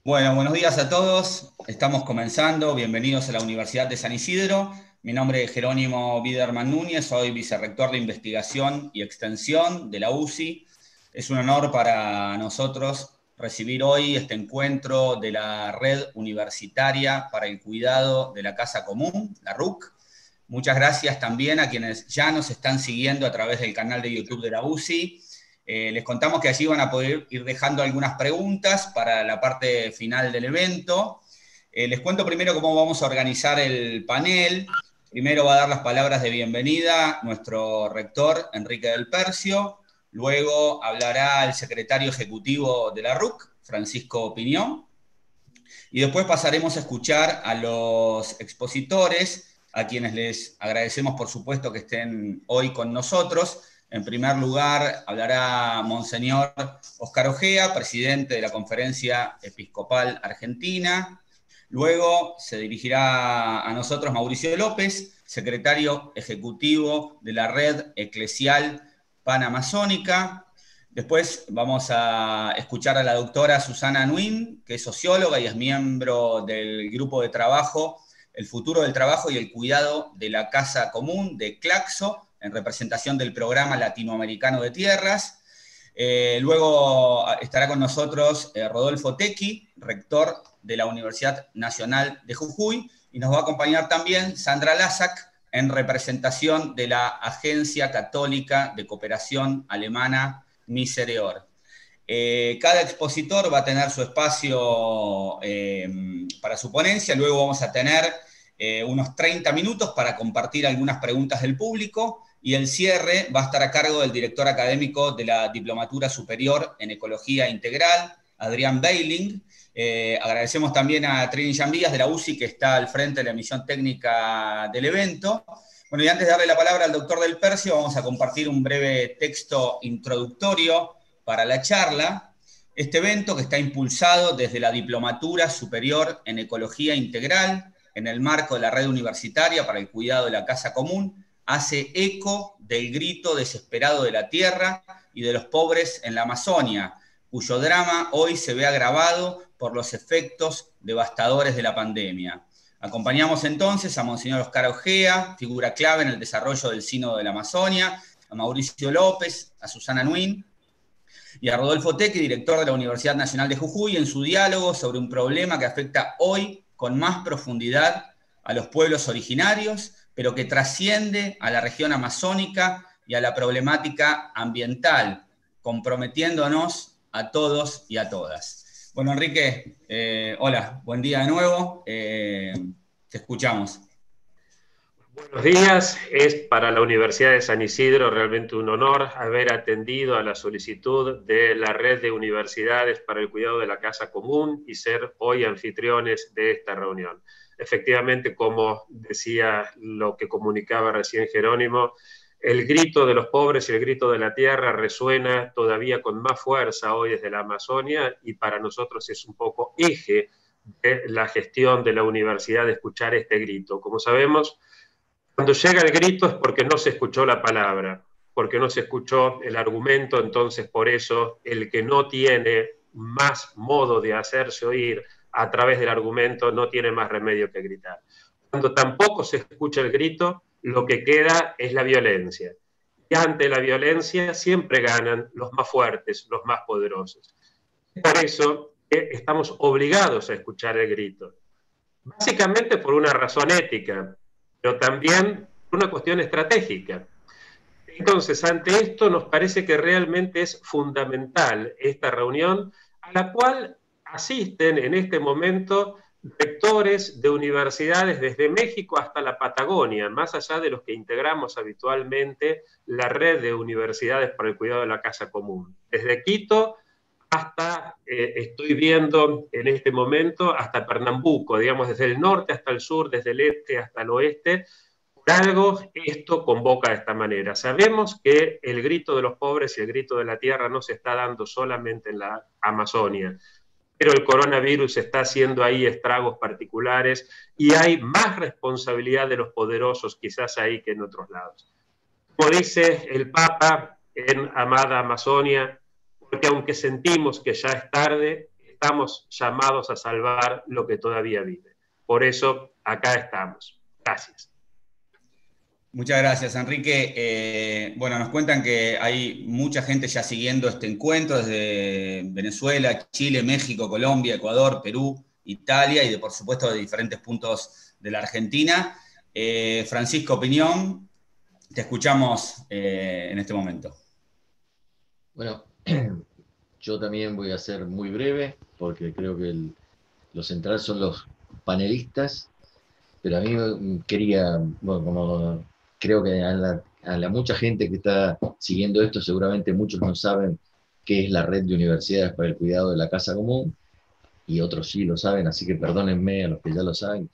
Bueno, buenos días a todos. Estamos comenzando. Bienvenidos a la Universidad de San Isidro. Mi nombre es Jerónimo Biderman Núñez, soy vicerrector de Investigación y Extensión de la UCI. Es un honor para nosotros recibir hoy este encuentro de la Red Universitaria para el Cuidado de la Casa Común, la RUC. Muchas gracias también a quienes ya nos están siguiendo a través del canal de YouTube de la UCI. Les contamos que allí van a poder ir dejando algunas preguntas para la parte final del evento. Les cuento primero cómo vamos a organizar el panel. Primero va a dar las palabras de bienvenida nuestro rector, Enrique del Percio. Luego hablará el secretario ejecutivo de la RUC, Francisco Piñón. Y después pasaremos a escuchar a los expositores, a quienes les agradecemos, por supuesto, que estén hoy con nosotros. En primer lugar, hablará Monseñor Óscar Ojea, presidente de la Conferencia Episcopal Argentina. Luego se dirigirá a nosotros Mauricio López, secretario ejecutivo de la Red Eclesial Panamazónica. Después vamos a escuchar a la doctora Susana Nguyen, que es socióloga y es miembro del grupo de trabajo El futuro del trabajo y el cuidado de la casa común de Claxo, en representación del Programa Latinoamericano de Tierras. Luego estará con nosotros Rodolfo Tequi, rector de la Universidad Nacional de Jujuy, y nos va a acompañar también Sandra Lasak, en representación de la Agencia Católica de Cooperación Alemana Misereor. Cada expositor va a tener su espacio para su ponencia. Luego vamos a tener unos 30 minutos para compartir algunas preguntas del público, y el cierre va a estar a cargo del director académico de la Diplomatura Superior en Ecología Integral, Adrián Beiling. Agradecemos también a Trini Yambías de la UCI, que está al frente de la emisión técnica del evento. Bueno, y antes de darle la palabra al doctor del Percio, vamos a compartir un breve texto introductorio para la charla. Este evento, que está impulsado desde la Diplomatura Superior en Ecología Integral, en el marco de la Red Universitaria para el Cuidado de la Casa Común, hace eco del grito desesperado de la tierra y de los pobres en la Amazonia, cuyo drama hoy se ve agravado por los efectos devastadores de la pandemia. Acompañamos entonces a Monseñor Óscar Ojea, figura clave en el desarrollo del Sínodo de la Amazonia, a Mauricio López, a Susana Nguyen y a Rodolfo Tequi, director de la Universidad Nacional de Jujuy, en su diálogo sobre un problema que afecta hoy con más profundidad a los pueblos originarios, pero que trasciende a la región amazónica y a la problemática ambiental, comprometiéndonos a todos y a todas. Bueno, Enrique, hola, buen día de nuevo, te escuchamos. Buenos días, es para la Universidad de San Isidro realmente un honor haber atendido a la solicitud de la Red de Universidades para el Cuidado de la Casa Común y ser hoy anfitriones de esta reunión. Efectivamente, como decía lo que comunicaba recién Jerónimo, el grito de los pobres y el grito de la tierra resuena todavía con más fuerza hoy desde la Amazonia, y para nosotros es un poco eje de la gestión de la universidad de escuchar este grito. Como sabemos, cuando llega el grito es porque no se escuchó la palabra, porque no se escuchó el argumento. Entonces por eso el que no tiene más modo de hacerse oír a través del argumento no tiene más remedio que gritar. Cuando tampoco se escucha el grito, lo que queda es la violencia. Y ante la violencia siempre ganan los más fuertes, los más poderosos. Por eso estamos obligados a escuchar el grito. Básicamente por una razón ética, pero también por una cuestión estratégica. Entonces, ante esto nos parece que realmente es fundamental esta reunión, a la cual asisten en este momento rectores de universidades desde México hasta la Patagonia, más allá de los que integramos habitualmente la Red de Universidades para el Cuidado de la Casa Común. Desde Quito hasta, estoy viendo en este momento, hasta Pernambuco, digamos, desde el norte hasta el sur, desde el este hasta el oeste. Por algo esto convoca de esta manera. Sabemos que el grito de los pobres y el grito de la tierra no se está dando solamente en la Amazonia, pero el coronavirus está haciendo ahí estragos particulares y hay más responsabilidad de los poderosos quizás ahí que en otros lados. Como dice el Papa en Amada Amazonia, porque aunque sentimos que ya es tarde, estamos llamados a salvar lo que todavía vive. Por eso, acá estamos. Gracias. Muchas gracias, Enrique. Bueno, nos cuentan que hay mucha gente ya siguiendo este encuentro desde Venezuela, Chile, México, Colombia, Ecuador, Perú, Italia y, por supuesto, de diferentes puntos de la Argentina. Francisco, opinión, te escuchamos en este momento. Bueno, yo también voy a ser muy breve porque creo que lo central son los panelistas, pero a mí quería, bueno, como creo que a la mucha gente que está siguiendo esto, seguramente muchos no saben qué es la red de universidades para el cuidado de la casa común, y otros sí lo saben, así que perdónenme a los que ya lo saben,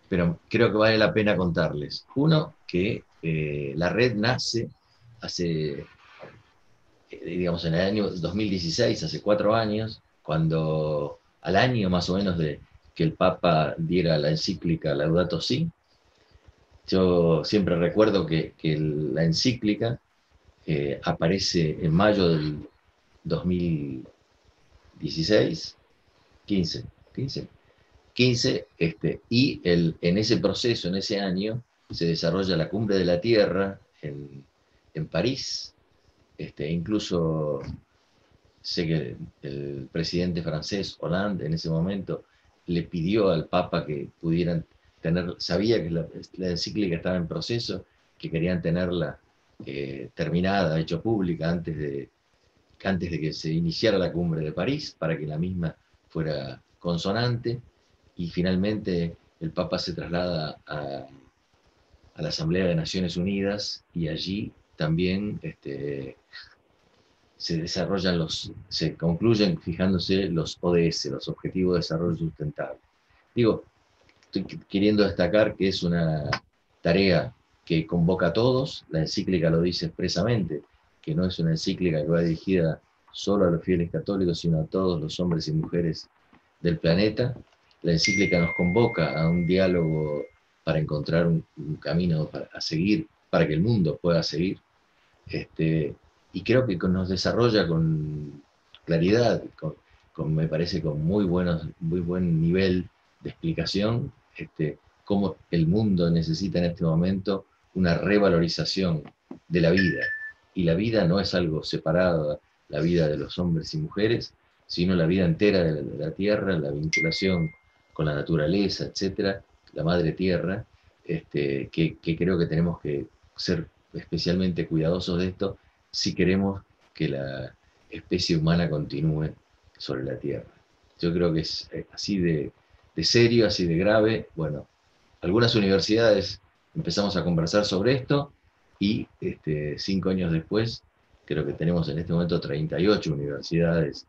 pero creo que vale la pena contarles. Uno, que la red nace hace, digamos, en el año 2016, hace 4 años, cuando al año más o menos de que el Papa diera la encíclica Laudato Si. Yo siempre recuerdo que la encíclica aparece en mayo del 2016, 15, y en ese proceso, en ese año, se desarrolla la Cumbre de la Tierra en París. Incluso sé que el presidente francés, Hollande, en ese momento, le pidió al Papa que pudieran sabía que la encíclica estaba en proceso, que querían tenerla terminada, hecho pública, antes de que se iniciara la Cumbre de París, para que la misma fuera consonante, y finalmente el Papa se traslada a la Asamblea de Naciones Unidas, y allí también se concluyen fijándose los ODS, los Objetivos de Desarrollo Sustentable. Digo, estoy queriendo destacar que es una tarea que convoca a todos. La encíclica lo dice expresamente, que no es una encíclica que va dirigida solo a los fieles católicos, sino a todos los hombres y mujeres del planeta. La encíclica nos convoca a un diálogo para encontrar un camino a seguir, para que el mundo pueda seguir. Y creo que nos desarrolla con claridad, me parece con muy buen nivel de explicación, cómo el mundo necesita en este momento una revalorización de la vida. Y la vida no es algo separado, la vida de los hombres y mujeres, sino la vida entera de la tierra, la vinculación con la naturaleza, etcétera, la madre tierra, que creo que tenemos que ser especialmente cuidadosos de esto si queremos que la especie humana continúe sobre la Tierra. Yo creo que es así de serio, así de grave. Bueno, algunas universidades empezamos a conversar sobre esto y 5 años después, creo que tenemos en este momento 38 universidades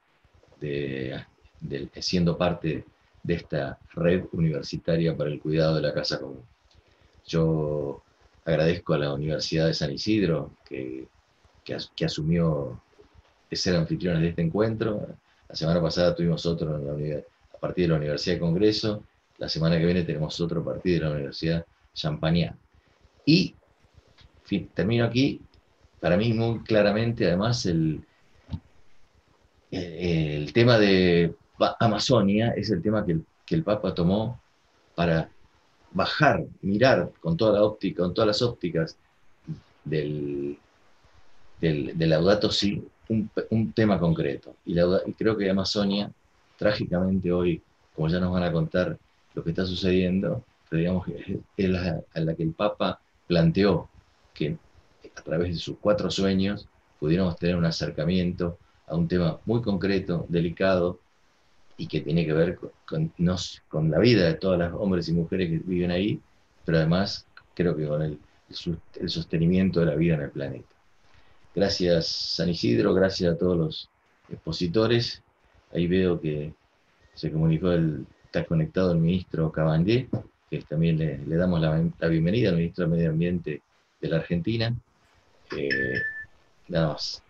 siendo parte de esta red universitaria para el cuidado de la casa común. Yo agradezco a la Universidad de San Isidro que asumió de ser anfitriones de este encuentro. La semana pasada tuvimos otro a partir de la Universidad de Congreso. La semana que viene tenemos otro a partir de la Universidad Champagnat. Y termino aquí. Para mí muy claramente, además, el tema de Amazonia es el tema que el Papa tomó para bajar, mirar con todas las ópticas del Laudato Si, un tema concreto. Y creo que Amazonia, trágicamente hoy, como ya nos van a contar lo que está sucediendo, pero digamos que es la que el Papa planteó que a través de sus 4 sueños pudiéramos tener un acercamiento a un tema muy concreto, delicado, y que tiene que ver con la vida de todos los hombres y mujeres que viven ahí, pero además creo que con el sostenimiento de la vida en el planeta. Gracias, San Isidro, gracias a todos los expositores. Ahí veo que se comunicó, está conectado el ministro Cabandier, que también le damos la bienvenida al ministro de Medio Ambiente de la Argentina. Nada más.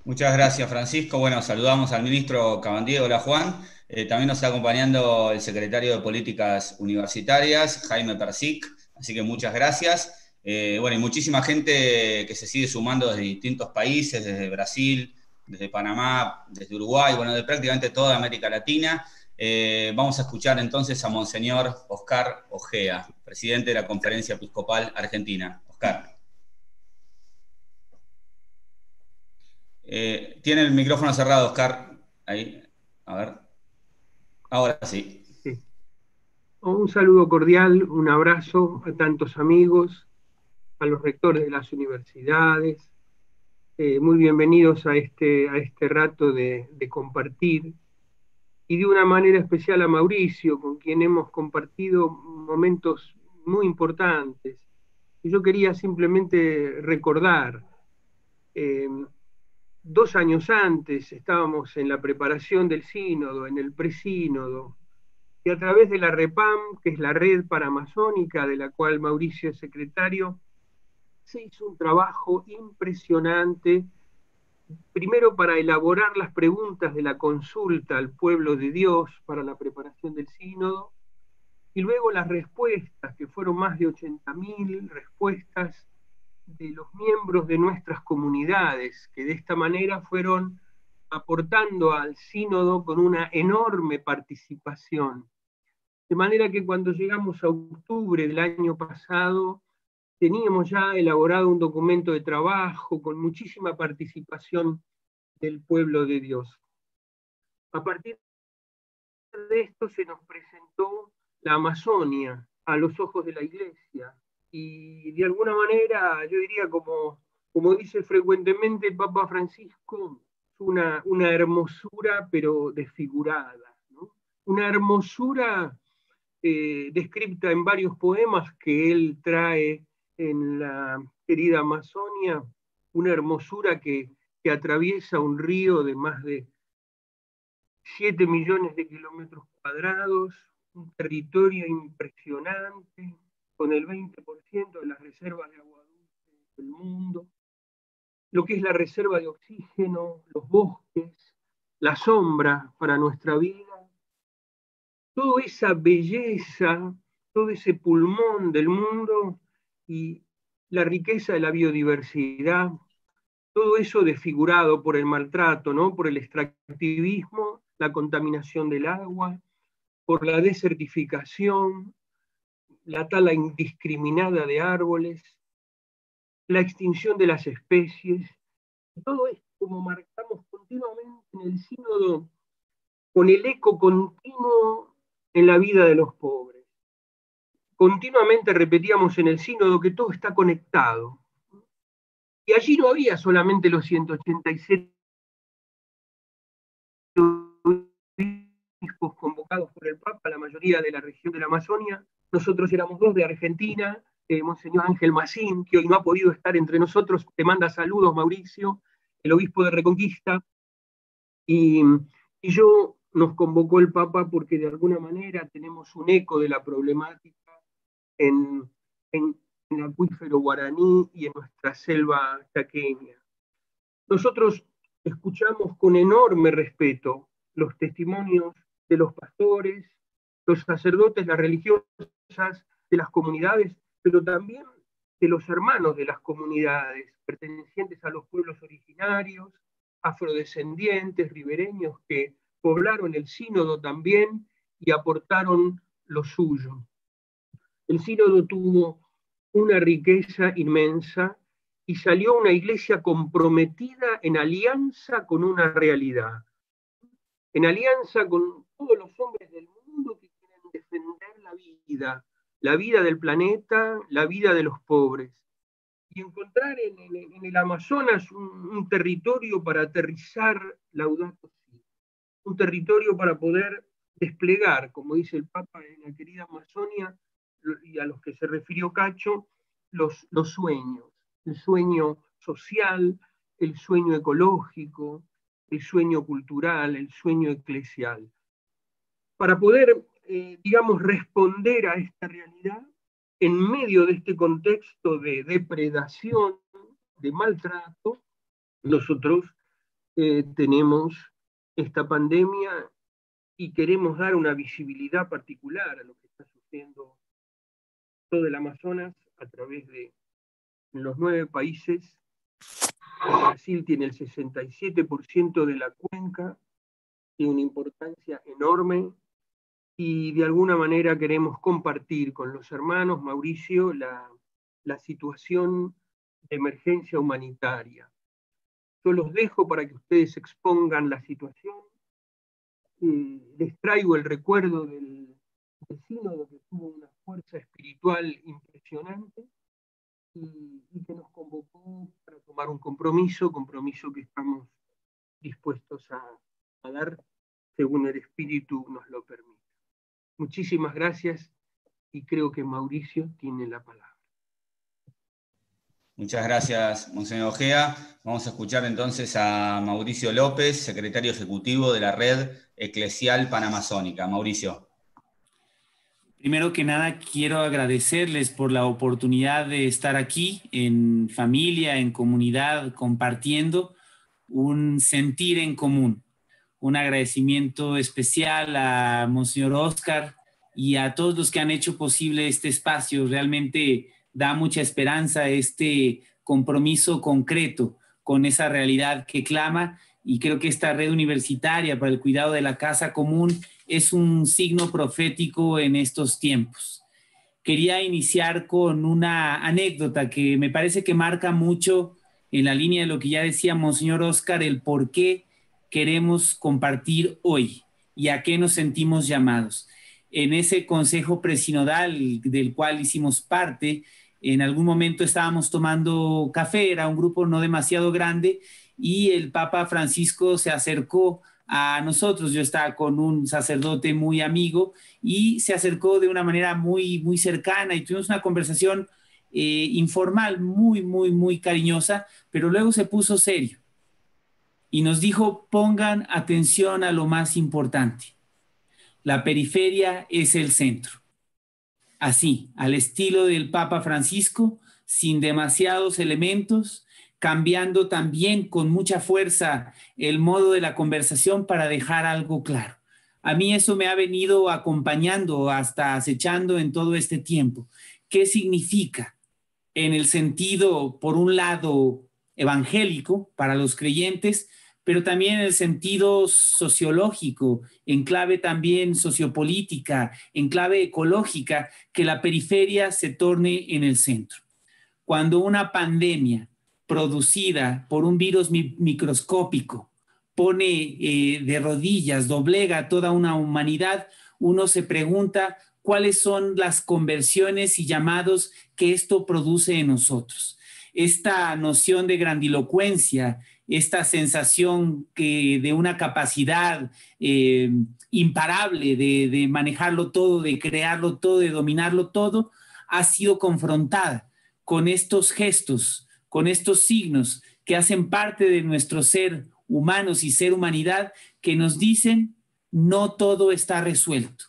Muchas gracias, Francisco. Bueno, saludamos al ministro Cabandier. Hola, Juan. También nos está acompañando el secretario de Políticas Universitarias, Jaime Persic, así que muchas gracias. Bueno, y muchísima gente que se sigue sumando desde distintos países, desde Brasil, desde Panamá, desde Uruguay, bueno, de prácticamente toda América Latina. Vamos a escuchar entonces a Monseñor Oscar Ojea, presidente de la Conferencia Episcopal Argentina. Oscar. Tiene el micrófono cerrado, Oscar. Ahí, a ver. Ahora sí. Sí. Un saludo cordial, un abrazo a tantos amigos, a los rectores de las universidades. Muy bienvenidos a este rato de compartir, y de una manera especial a Mauricio, con quien hemos compartido momentos muy importantes. Y yo quería simplemente recordar, 2 años antes estábamos en la preparación del sínodo, en el presínodo, y a través de la REPAM, que es la Red Paramazónica, de la cual Mauricio es secretario, se hizo un trabajo impresionante, primero para elaborar las preguntas de la consulta al pueblo de Dios para la preparación del sínodo, y luego las respuestas, que fueron más de 80.000 respuestas de los miembros de nuestras comunidades, que de esta manera fueron aportando al sínodo con una enorme participación. De manera que cuando llegamos a octubre del año pasado, teníamos ya elaborado un documento de trabajo con muchísima participación del pueblo de Dios. A partir de esto se nos presentó la Amazonia a los ojos de la Iglesia, y de alguna manera, yo diría, como dice frecuentemente el Papa Francisco, una hermosura pero desfigurada, ¿no? Una hermosura descrita en varios poemas que él trae en la querida Amazonia, una hermosura que atraviesa un río de más de 7 millones de kilómetros cuadrados, un territorio impresionante, con el 20% de las reservas de agua dulce del mundo, lo que es la reserva de oxígeno, los bosques, la sombra para nuestra vida, toda esa belleza, todo ese pulmón del mundo y la riqueza de la biodiversidad, todo eso desfigurado por el maltrato, ¿no? Por el extractivismo, la contaminación del agua, por la desertificación, la tala indiscriminada de árboles, la extinción de las especies, todo esto como marcamos continuamente en el sínodo, con el eco continuo en la vida de los pobres. Continuamente repetíamos en el sínodo que todo está conectado. Y allí no había solamente los 187 obispos convocados por el Papa, la mayoría de la región de la Amazonia. Nosotros éramos 2 de Argentina, Monseñor Ángel Macín, que hoy no ha podido estar entre nosotros, te manda saludos, Mauricio, el obispo de Reconquista, y yo nos convocó el Papa porque de alguna manera tenemos un eco de la problemática en el acuífero guaraní y en nuestra selva chaqueña. Nosotros escuchamos con enorme respeto los testimonios de los pastores, los sacerdotes, las religiosas de las comunidades, pero también de los hermanos de las comunidades, pertenecientes a los pueblos originarios, afrodescendientes, ribereños, que poblaron el sínodo también y aportaron lo suyo. El sínodo tuvo una riqueza inmensa y salió una iglesia comprometida en alianza con una realidad, en alianza con todos los hombres del mundo que quieren defender la vida del planeta, la vida de los pobres, y encontrar en el Amazonas un territorio para aterrizar Laudato Si, un territorio para poder desplegar, como dice el Papa en la querida Amazonia, y a los que se refirió Cacho, los sueños, el sueño social, el sueño ecológico, el sueño cultural, el sueño eclesial. Para poder, digamos, responder a esta realidad, en medio de este contexto de depredación, de maltrato, nosotros tenemos esta pandemia y queremos dar una visibilidad particular a lo que está sucediendo todo el Amazonas a través de los 9 países Brasil tiene el 67% de la cuenca, tiene una importancia enorme, y de alguna manera queremos compartir con los hermanos, Mauricio, la situación de emergencia humanitaria. Yo los dejo para que ustedes expongan la situación. Les traigo el recuerdo del sínodo, que tuvo una fuerza espiritual impresionante y que nos convocó para tomar un compromiso que estamos dispuestos a dar según el Espíritu nos lo permite. Muchísimas gracias, y creo que Mauricio tiene la palabra. Muchas gracias, Monseñor Ojea. Vamos a escuchar entonces a Mauricio López, secretario ejecutivo de la Red Eclesial Panamazónica. Mauricio. Primero que nada, quiero agradecerles por la oportunidad de estar aquí en familia, en comunidad, compartiendo un sentir en común. Un agradecimiento especial a Monseñor Oscar y a todos los que han hecho posible este espacio. Realmente da mucha esperanza este compromiso concreto con esa realidad que clama, y creo que esta red universitaria para el cuidado de la casa común es un signo profético en estos tiempos. Quería iniciar con una anécdota que me parece que marca mucho en la línea de lo que ya decía Monseñor Oscar, el por qué queremos compartir hoy y a qué nos sentimos llamados. En ese consejo presinodal del cual hicimos parte, en algún momento estábamos tomando café, era un grupo no demasiado grande, y el Papa Francisco se acercó a nosotros. Yo estaba con un sacerdote muy amigo y se acercó de una manera muy, muy cercana y tuvimos una conversación informal, muy, muy, muy cariñosa, pero luego se puso serio y nos dijo: pongan atención a lo más importante. La periferia es el centro. Así, al estilo del Papa Francisco, sin demasiados elementos, cambiando también con mucha fuerza el modo de la conversación para dejar algo claro. A mí eso me ha venido acompañando, hasta acechando en todo este tiempo. ¿Qué significa? En el sentido, por un lado, evangélico para los creyentes, pero también en el sentido sociológico, en clave también sociopolítica, en clave ecológica, que la periferia se torne en el centro. Cuando una pandemia producida por un virus microscópico pone de rodillas, doblega a toda una humanidad, uno se pregunta cuáles son las conversiones y llamados que esto produce en nosotros. Esta noción de grandilocuencia, esta sensación de una capacidad imparable de manejarlo todo, de crearlo todo, de dominarlo todo, ha sido confrontada con estos gestos, con estos signos que hacen parte de nuestro ser humanos y ser humanidad, que nos dicen: no todo está resuelto.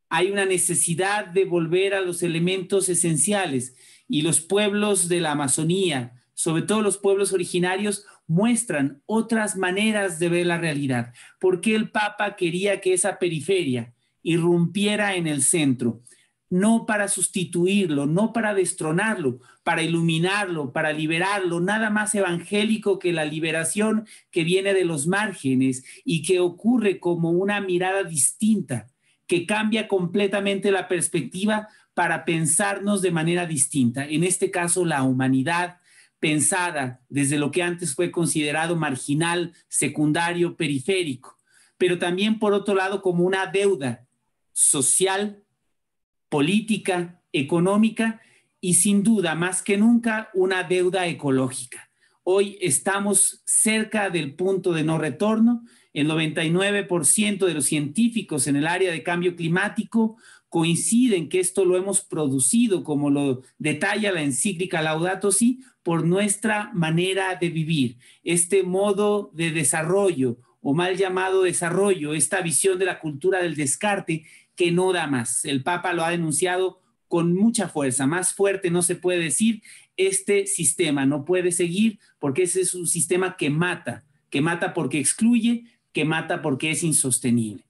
Hay una necesidad de volver a los elementos esenciales, y los pueblos de la Amazonía, sobre todo los pueblos originarios, muestran otras maneras de ver la realidad. ¿Por qué el Papa quería que esa periferia irrumpiera en el centro? No para sustituirlo, no para destronarlo, para iluminarlo, para liberarlo. Nada más evangélico que la liberación que viene de los márgenes y que ocurre como una mirada distinta, que cambia completamente la perspectiva para pensarnos de manera distinta. En este caso, la humanidad pensada desde lo que antes fue considerado marginal, secundario, periférico, pero también, por otro lado, como una deuda social, política, económica y, sin duda, más que nunca, una deuda ecológica. Hoy estamos cerca del punto de no retorno. El 99% de los científicos en el área de cambio climático coinciden que esto lo hemos producido, como lo detalla la encíclica Laudato Si, por nuestra manera de vivir. Este modo de desarrollo, o mal llamado desarrollo, esta visión de la cultura del descarte que no da más. El Papa lo ha denunciado con mucha fuerza, más fuerte no se puede decir. Este sistema no puede seguir porque ese es un sistema que mata porque excluye, que mata porque es insostenible.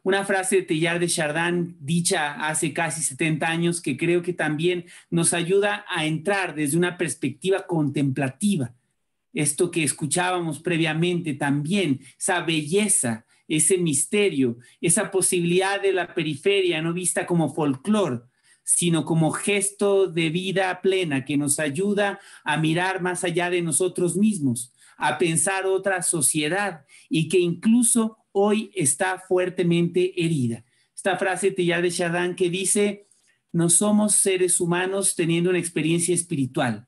Una frase de Teilhard de Chardin dicha hace casi 70 años que creo que también nos ayuda a entrar desde una perspectiva contemplativa esto que escuchábamos previamente también, esa belleza, ese misterio, esa posibilidad de la periferia no vista como folclore, sino como gesto de vida plena que nos ayuda a mirar más allá de nosotros mismos, a pensar otra sociedad y que incluso hoy está fuertemente herida. Esta frase de Teilhard de Chardin que dice: no somos seres humanos teniendo una experiencia espiritual,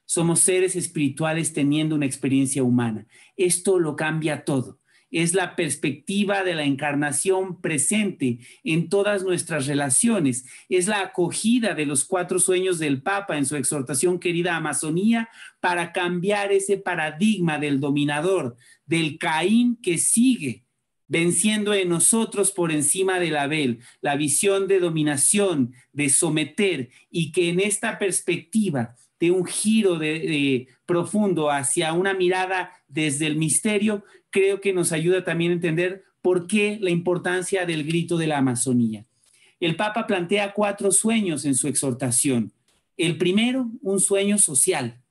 somos seres espirituales teniendo una experiencia humana. Esto lo cambia todo. Es la perspectiva de la encarnación presente en todas nuestras relaciones. Es la acogida de los 4 sueños del Papa en su exhortación Querida Amazonía para cambiar ese paradigma del dominador, del Caín que sigue venciendo en nosotros por encima del Abel, la visión de dominación, de someter, y que en esta perspectiva de un giro profundo hacia una mirada desde el misterio, creo que nos ayuda también a entender por qué la importancia del grito de la Amazonía. El Papa plantea 4 sueños en su exhortación. El primero, un sueño social.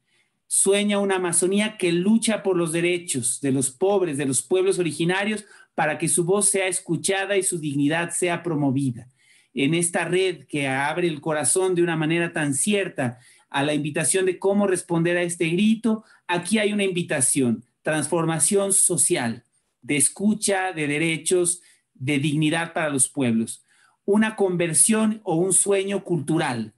Sueña una Amazonía que lucha por los derechos de los pobres, de los pueblos originarios, para que su voz sea escuchada y su dignidad sea promovida. En esta red que abre el corazón de una manera tan cierta a la invitación de cómo responder a este grito, aquí hay una invitación: transformación social, de escucha, de derechos, de dignidad para los pueblos. Una conversión o un sueño cultural.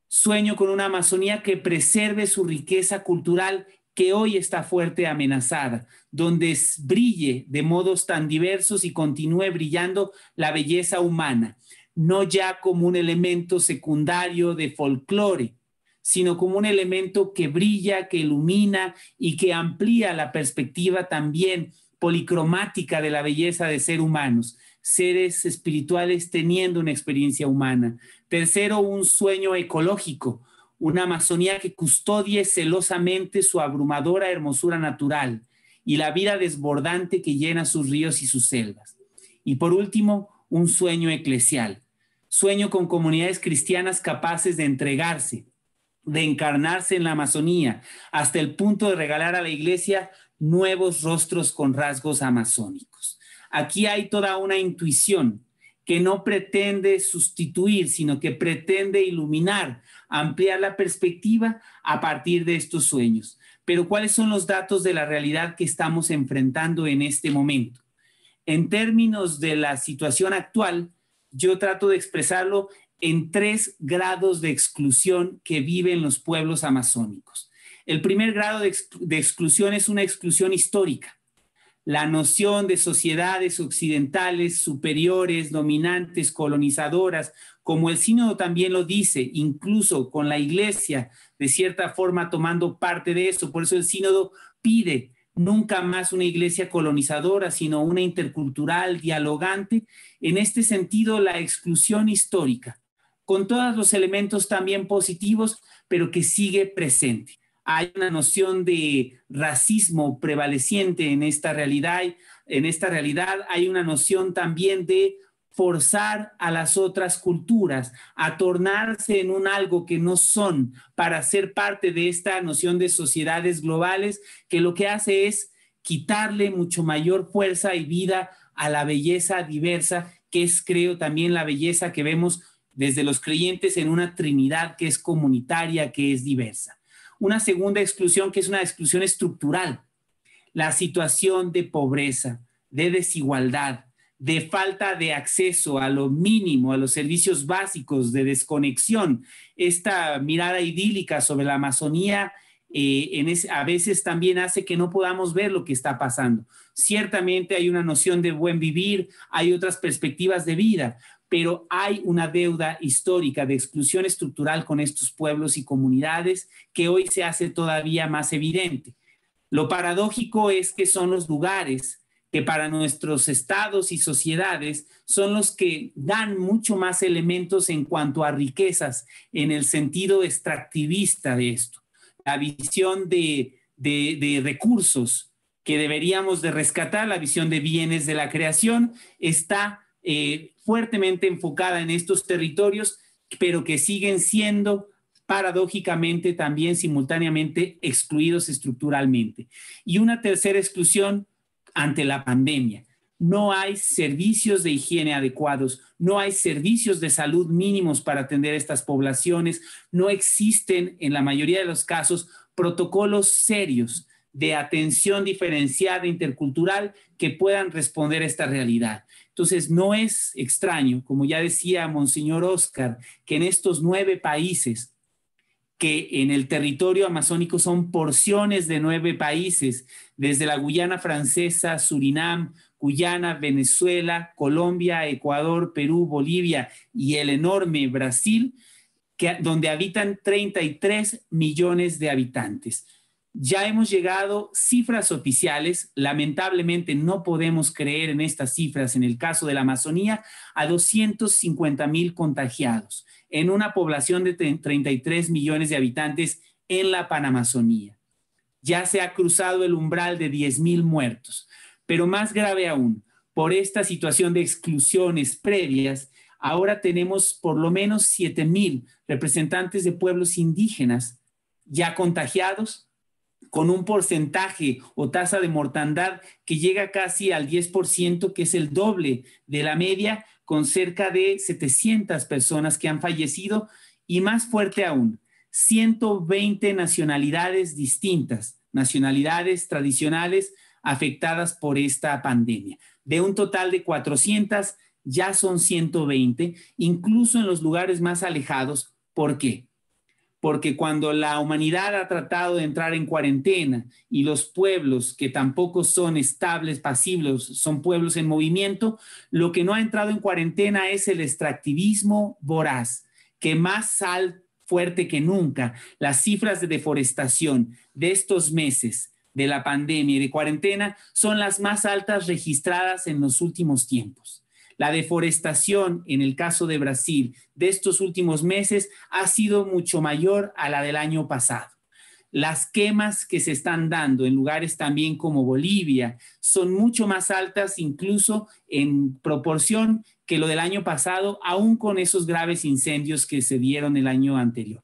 Sueño con una Amazonía que preserve su riqueza cultural que hoy está fuerte amenazada, donde brille de modos tan diversos y continúe brillando la belleza humana, no ya como un elemento secundario de folclore, sino como un elemento que brilla, que ilumina y que amplía la perspectiva también policromática de la belleza de ser humanos, seres espirituales teniendo una experiencia humana. Tercero, un sueño ecológico, una Amazonía que custodie celosamente su abrumadora hermosura natural y la vida desbordante que llena sus ríos y sus selvas. Y por último, un sueño eclesial, sueño con comunidades cristianas capaces de entregarse, de encarnarse en la Amazonía, hasta el punto de regalar a la iglesia nuevos rostros con rasgos amazónicos. Aquí hay toda una intuición que no pretende sustituir, sino que pretende iluminar, ampliar la perspectiva a partir de estos sueños. Pero ¿cuáles son los datos de la realidad que estamos enfrentando en este momento? En términos de la situación actual, yo trato de expresarlo en 3 grados de exclusión que viven los pueblos amazónicos. El primer grado de exclusión es una exclusión histórica. La noción de sociedades occidentales superiores, dominantes, colonizadoras, como el sínodo también lo dice, incluso con la iglesia de cierta forma tomando parte de eso. Por eso el sínodo pide nunca más una iglesia colonizadora, sino una intercultural, dialogante. En este sentido, la exclusión histórica, con todos los elementos también positivos, pero que sigue presente. Hay una noción de racismo prevaleciente en esta realidad. En esta realidad hay una noción también de forzar a las otras culturas a tornarse en un algo que no son para ser parte de esta noción de sociedades globales, que lo que hace es quitarle mucho mayor fuerza y vida a la belleza diversa, que es, creo, también la belleza que vemos desde los creyentes en una Trinidad que es comunitaria, que es diversa. Una segunda exclusión, que es una exclusión estructural, la situación de pobreza, de desigualdad, de falta de acceso a lo mínimo, a los servicios básicos, de desconexión. Esta mirada idílica sobre la Amazonía a veces también hace que no podamos ver lo que está pasando. Ciertamente hay una noción de buen vivir, hay otras perspectivas de vida, pero hay una deuda histórica de exclusión estructural con estos pueblos y comunidades que hoy se hace todavía más evidente. Lo paradójico es que son los lugares que para nuestros estados y sociedades son los que dan mucho más elementos en cuanto a riquezas en el sentido extractivista de esto. La visión de recursos que deberíamos de rescatar, la visión de bienes de la creación, está fuertemente enfocada en estos territorios, pero que siguen siendo paradójicamente también simultáneamente excluidos estructuralmente. Y una tercera exclusión ante la pandemia. No hay servicios de higiene adecuados, no hay servicios de salud mínimos para atender a estas poblaciones, no existen en la mayoría de los casos protocolos serios de atención diferenciada intercultural que puedan responder a esta realidad. Entonces, no es extraño, como ya decía Monseñor Oscar, que en estos 9 países, que en el territorio amazónico son porciones de 9 países, desde la Guyana Francesa, Surinam, Guyana, Venezuela, Colombia, Ecuador, Perú, Bolivia y el enorme Brasil, donde habitan 33 millones de habitantes. Ya hemos llegado cifras oficiales, lamentablemente no podemos creer en estas cifras, en el caso de la Amazonía, a 250,000 contagiados en una población de 33 millones de habitantes en la Panamazonía. Ya se ha cruzado el umbral de 10,000 muertos, pero más grave aún, por esta situación de exclusiones previas, ahora tenemos por lo menos 7,000 representantes de pueblos indígenas ya contagiados, con un porcentaje o tasa de mortandad que llega casi al 10%, que es el doble de la media, con cerca de 700 personas que han fallecido, y más fuerte aún, 120 nacionalidades distintas, nacionalidades tradicionales afectadas por esta pandemia. De un total de 400, ya son 120, incluso en los lugares más alejados. ¿Por qué? Porque cuando la humanidad ha tratado de entrar en cuarentena y los pueblos que tampoco son estables, pasivos, son pueblos en movimiento, lo que no ha entrado en cuarentena es el extractivismo voraz, que más fuerte que nunca. Las cifras de deforestación de estos meses de la pandemia y de cuarentena son las más altas registradas en los últimos tiempos. La deforestación, en el caso de Brasil, de estos últimos meses ha sido mucho mayor a la del año pasado. Las quemas que se están dando en lugares también como Bolivia son mucho más altas, incluso en proporción que lo del año pasado, aún con esos graves incendios que se dieron el año anterior.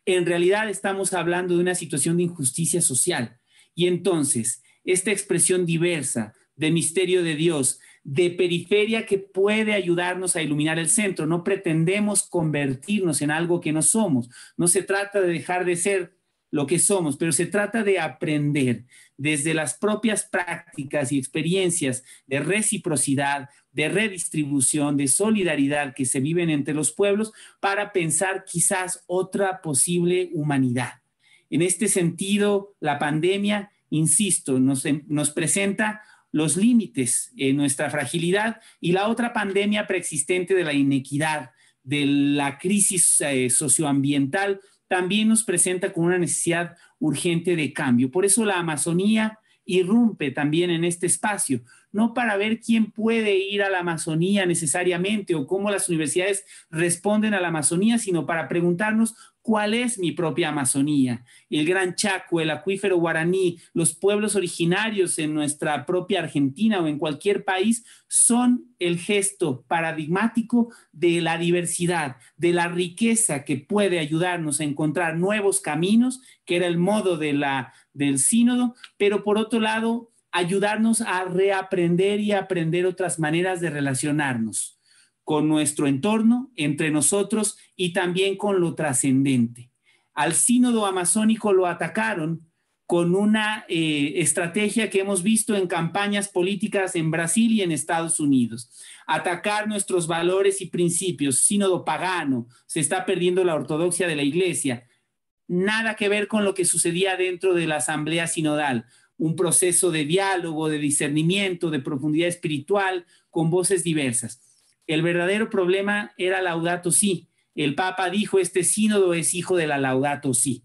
En realidad estamos hablando de una situación de injusticia social. Y entonces, esta expresión diversa de misterio de Dios, de periferia que puede ayudarnos a iluminar el centro. No pretendemos convertirnos en algo que no somos. No se trata de dejar de ser lo que somos, pero se trata de aprender desde las propias prácticas y experiencias de reciprocidad, de redistribución, de solidaridad que se viven entre los pueblos para pensar quizás otra posible humanidad. En este sentido, la pandemia, insisto, nos presenta los límites en nuestra fragilidad y la otra pandemia preexistente de la inequidad, de la crisis socioambiental, también nos presenta con una necesidad urgente de cambio. Por eso la Amazonía irrumpe también en este espacio, no para ver quién puede ir a la Amazonía necesariamente o cómo las universidades responden a la Amazonía, sino para preguntarnos cuál es mi propia Amazonía. El Gran Chaco, el acuífero guaraní, los pueblos originarios en nuestra propia Argentina o en cualquier país son el gesto paradigmático de la diversidad, de la riqueza que puede ayudarnos a encontrar nuevos caminos, que era el modo del sínodo, pero por otro lado, ayudarnos a reaprender y aprender otras maneras de relacionarnos con nuestro entorno, entre nosotros y también con lo trascendente. Al sínodo amazónico lo atacaron con una estrategia que hemos visto en campañas políticas en Brasil y en Estados Unidos. Atacar nuestros valores y principios, sínodo pagano, se está perdiendo la ortodoxia de la iglesia. Nada que ver con lo que sucedía dentro de la asamblea sinodal, un proceso de diálogo, de discernimiento, de profundidad espiritual, con voces diversas. El verdadero problema era Laudato Si. El Papa dijo, este sínodo es hijo de la Laudato Si.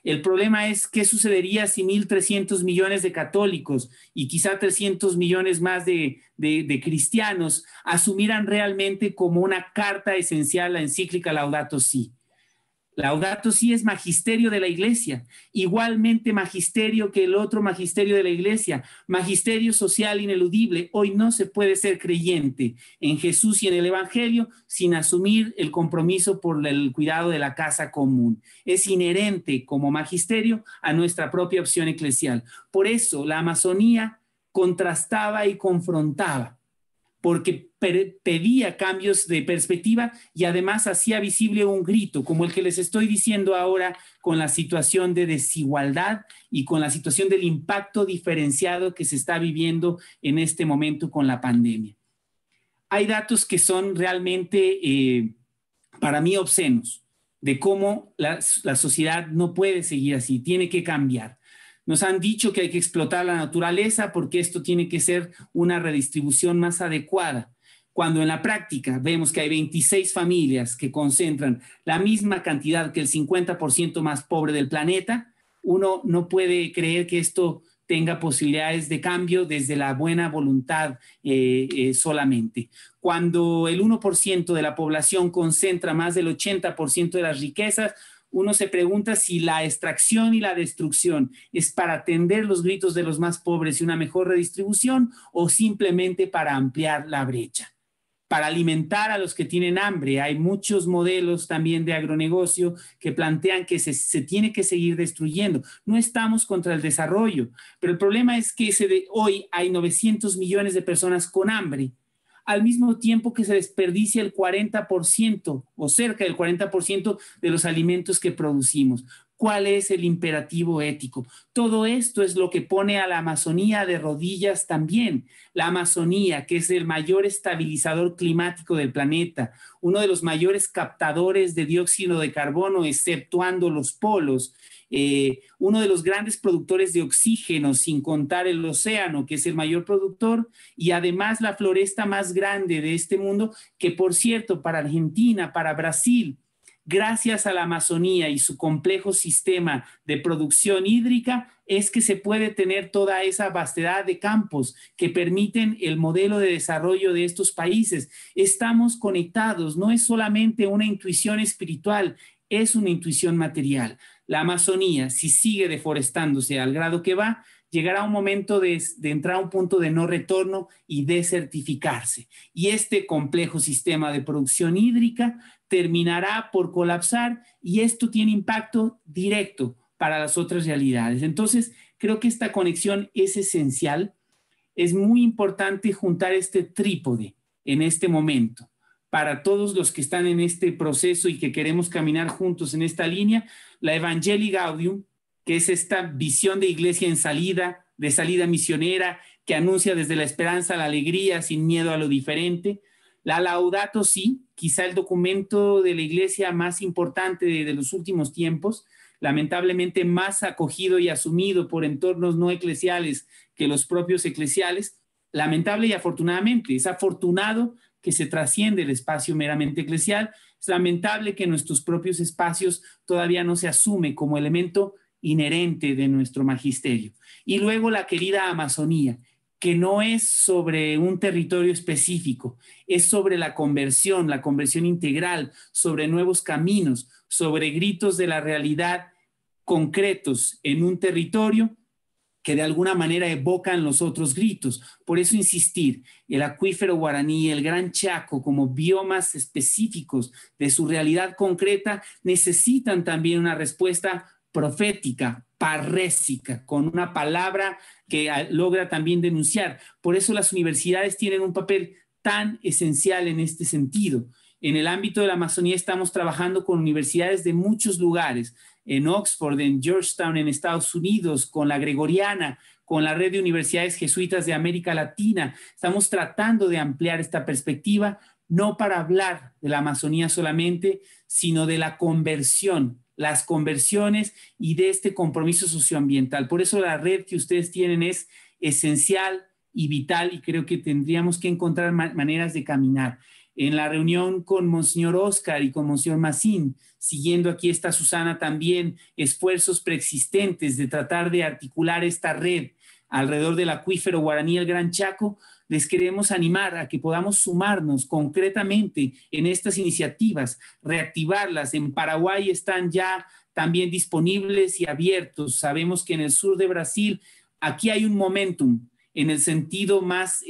El problema es qué sucedería si 1.300 millones de católicos y quizá 300 millones más de cristianos asumieran realmente como una carta esencial la encíclica Laudato Si. Laudato Si es magisterio de la iglesia, igualmente magisterio que el otro magisterio de la iglesia, magisterio social ineludible. Hoy no se puede ser creyente en Jesús y en el evangelio sin asumir el compromiso por el cuidado de la casa común. Es inherente como magisterio a nuestra propia opción eclesial. Por eso la Amazonía contrastaba y confrontaba, porque pedía cambios de perspectiva y además hacía visible un grito, como el que les estoy diciendo ahora con la situación de desigualdad y con la situación del impacto diferenciado que se está viviendo en este momento con la pandemia. Hay datos que son realmente, para mí, obscenos, de cómo la sociedad no puede seguir así, tiene que cambiar. Nos han dicho que hay que explotar la naturaleza porque esto tiene que ser una redistribución más adecuada, cuando en la práctica vemos que hay 26 familias que concentran la misma cantidad que el 50% más pobre del planeta. Uno no puede creer que esto tenga posibilidades de cambio desde la buena voluntad solamente. Cuando el 1% de la población concentra más del 80% de las riquezas, uno se pregunta si la extracción y la destrucción es para atender los gritos de los más pobres y una mejor redistribución o simplemente para ampliar la brecha, para alimentar a los que tienen hambre. Hay muchos modelos también de agronegocio que plantean que se tiene que seguir destruyendo. No estamos contra el desarrollo, pero el problema es que hoy hay 900 millones de personas con hambre, al mismo tiempo que se desperdicia el 40% o cerca del 40% de los alimentos que producimos. ¿Cuál es el imperativo ético? Todo esto es lo que pone a la Amazonía de rodillas también. La Amazonía, que es el mayor estabilizador climático del planeta, uno de los mayores captadores de dióxido de carbono, exceptuando los polos, uno de los grandes productores de oxígeno, sin contar el océano, que es el mayor productor, y además la floresta más grande de este mundo, que por cierto, para Argentina, para Brasil, gracias a la Amazonía y su complejo sistema de producción hídrica, es que se puede tener toda esa vastedad de campos que permiten el modelo de desarrollo de estos países. Estamos conectados, no es solamente una intuición espiritual, es una intuición material. La Amazonía, si sigue deforestándose al grado que va, llegará un momento de entrar a un punto de no retorno y desertificarse. Y este complejo sistema de producción hídrica terminará por colapsar y esto tiene impacto directo para las otras realidades. Entonces, creo que esta conexión es esencial. Es muy importante juntar este trípode en este momento. Para todos los que están en este proceso y que queremos caminar juntos en esta línea, la Evangelii Gaudium, que es esta visión de iglesia en salida, de salida misionera, que anuncia desde la esperanza a la alegría, sin miedo a lo diferente. La Laudato Si, quizá el documento de la iglesia más importante de los últimos tiempos, lamentablemente más acogido y asumido por entornos no eclesiales que los propios eclesiales. Lamentable y afortunadamente, es afortunado que se trasciende el espacio meramente eclesial. Es lamentable que nuestros propios espacios todavía no se asume como elemento inherente de nuestro magisterio. Y luego la querida Amazonía, que no es sobre un territorio específico, es sobre la conversión integral, sobre nuevos caminos, sobre gritos de la realidad concretos en un territorio que de alguna manera evocan los otros gritos. Por eso insistir, el acuífero guaraní, el Gran Chaco, como biomas específicos de su realidad concreta, necesitan también una respuesta profética, parrésica, con una palabra que logra también denunciar. Por eso las universidades tienen un papel tan esencial en este sentido. En el ámbito de la Amazonía estamos trabajando con universidades de muchos lugares, en Oxford, en Georgetown, en Estados Unidos, con la Gregoriana, con la Red de Universidades Jesuitas de América Latina. Estamos tratando de ampliar esta perspectiva, no para hablar de la Amazonía solamente, sino de la conversión, las conversiones y de este compromiso socioambiental. Por eso la red que ustedes tienen es esencial y vital y creo que tendríamos que encontrar maneras de caminar. En la reunión con Monseñor Oscar y con Monseñor Massín, siguiendo aquí está Susana también, esfuerzos preexistentes de tratar de articular esta red alrededor del acuífero guaraní El Gran Chaco, les queremos animar a que podamos sumarnos concretamente en estas iniciativas, reactivarlas. En Paraguay están ya también disponibles y abiertos. Sabemos que en el sur de Brasil, aquí hay un momentum en el sentido más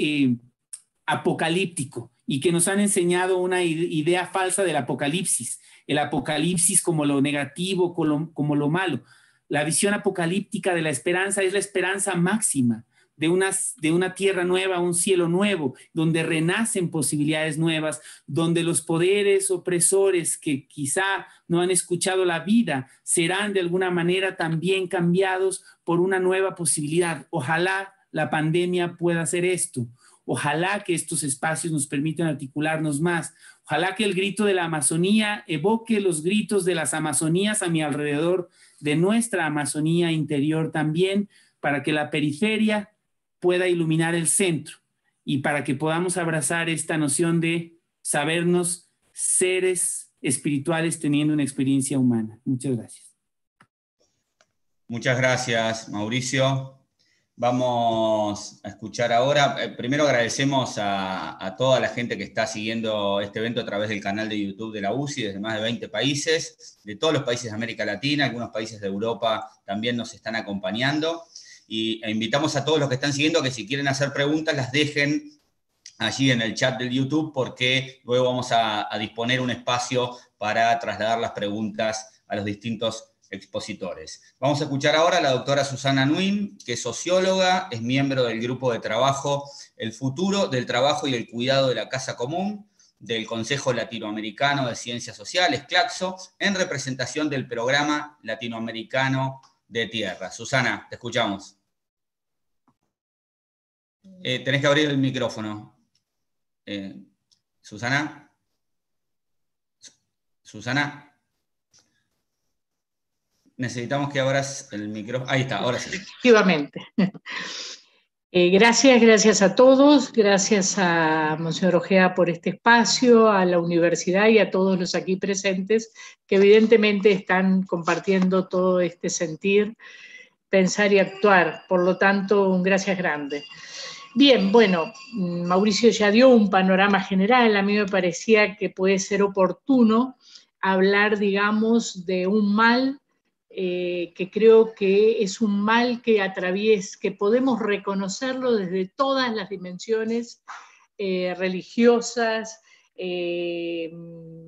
apocalíptico y que nos han enseñado una idea falsa del apocalipsis. El apocalipsis como lo negativo, como lo malo. La visión apocalíptica de la esperanza es la esperanza máxima de una tierra nueva, un cielo nuevo, donde renacen posibilidades nuevas, donde los poderes opresores que quizá no han escuchado la vida serán de alguna manera también cambiados por una nueva posibilidad. Ojalá la pandemia pueda hacer esto. Ojalá que estos espacios nos permitan articularnos más. Ojalá que el grito de la Amazonía evoque los gritos de las Amazonías a mi alrededor, de nuestra Amazonía interior también, para que la periferia pueda iluminar el centro y para que podamos abrazar esta noción de sabernos seres espirituales teniendo una experiencia humana. Muchas gracias. Muchas gracias, Mauricio. Vamos a escuchar ahora. Primero agradecemos a toda la gente que está siguiendo este evento a través del canal de YouTube de la UCI desde más de 20 países, de todos los países de América Latina, algunos países de Europa también nos están acompañando. E invitamos a todos los que están siguiendo que si quieren hacer preguntas las dejen allí en el chat del YouTube, porque luego vamos a disponer un espacio para trasladar las preguntas a los distintos expositores. Vamos a escuchar ahora a la doctora Susana Nguyen, que es socióloga, es miembro del grupo de trabajo El futuro del trabajo y el cuidado de la casa común, del Consejo Latinoamericano de Ciencias Sociales, CLACSO, en representación del Programa Latinoamericano de Tierra. Susana, te escuchamos. Tenés que abrir el micrófono. Susana. Susana. Necesitamos que abras el micrófono. Ahí está, ahora sí. Efectivamente. Gracias a todos, gracias a Monseñor Ojea por este espacio, a la universidad y a todos los aquí presentes que evidentemente están compartiendo todo este sentir, pensar y actuar. Por lo tanto, un gracias grande. Bien, bueno, Mauricio ya dio un panorama general. A mí me parecía que puede ser oportuno hablar, digamos, de un mal que creo que es un mal que que podemos reconocerlo desde todas las dimensiones religiosas,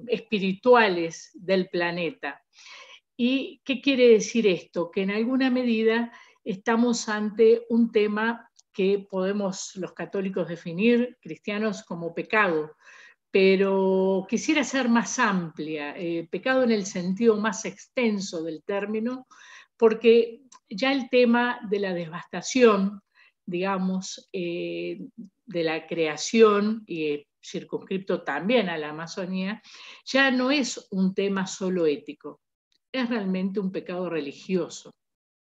espirituales del planeta. ¿Y qué quiere decir esto? Que en alguna medida estamos ante un tema que podemos los católicos definir, cristianos, como pecado, pero quisiera ser más amplia, pecado en el sentido más extenso del término, porque ya el tema de la devastación, digamos, de la creación, y circunscripto también a la Amazonía, ya no es un tema solo ético, es realmente un pecado religioso,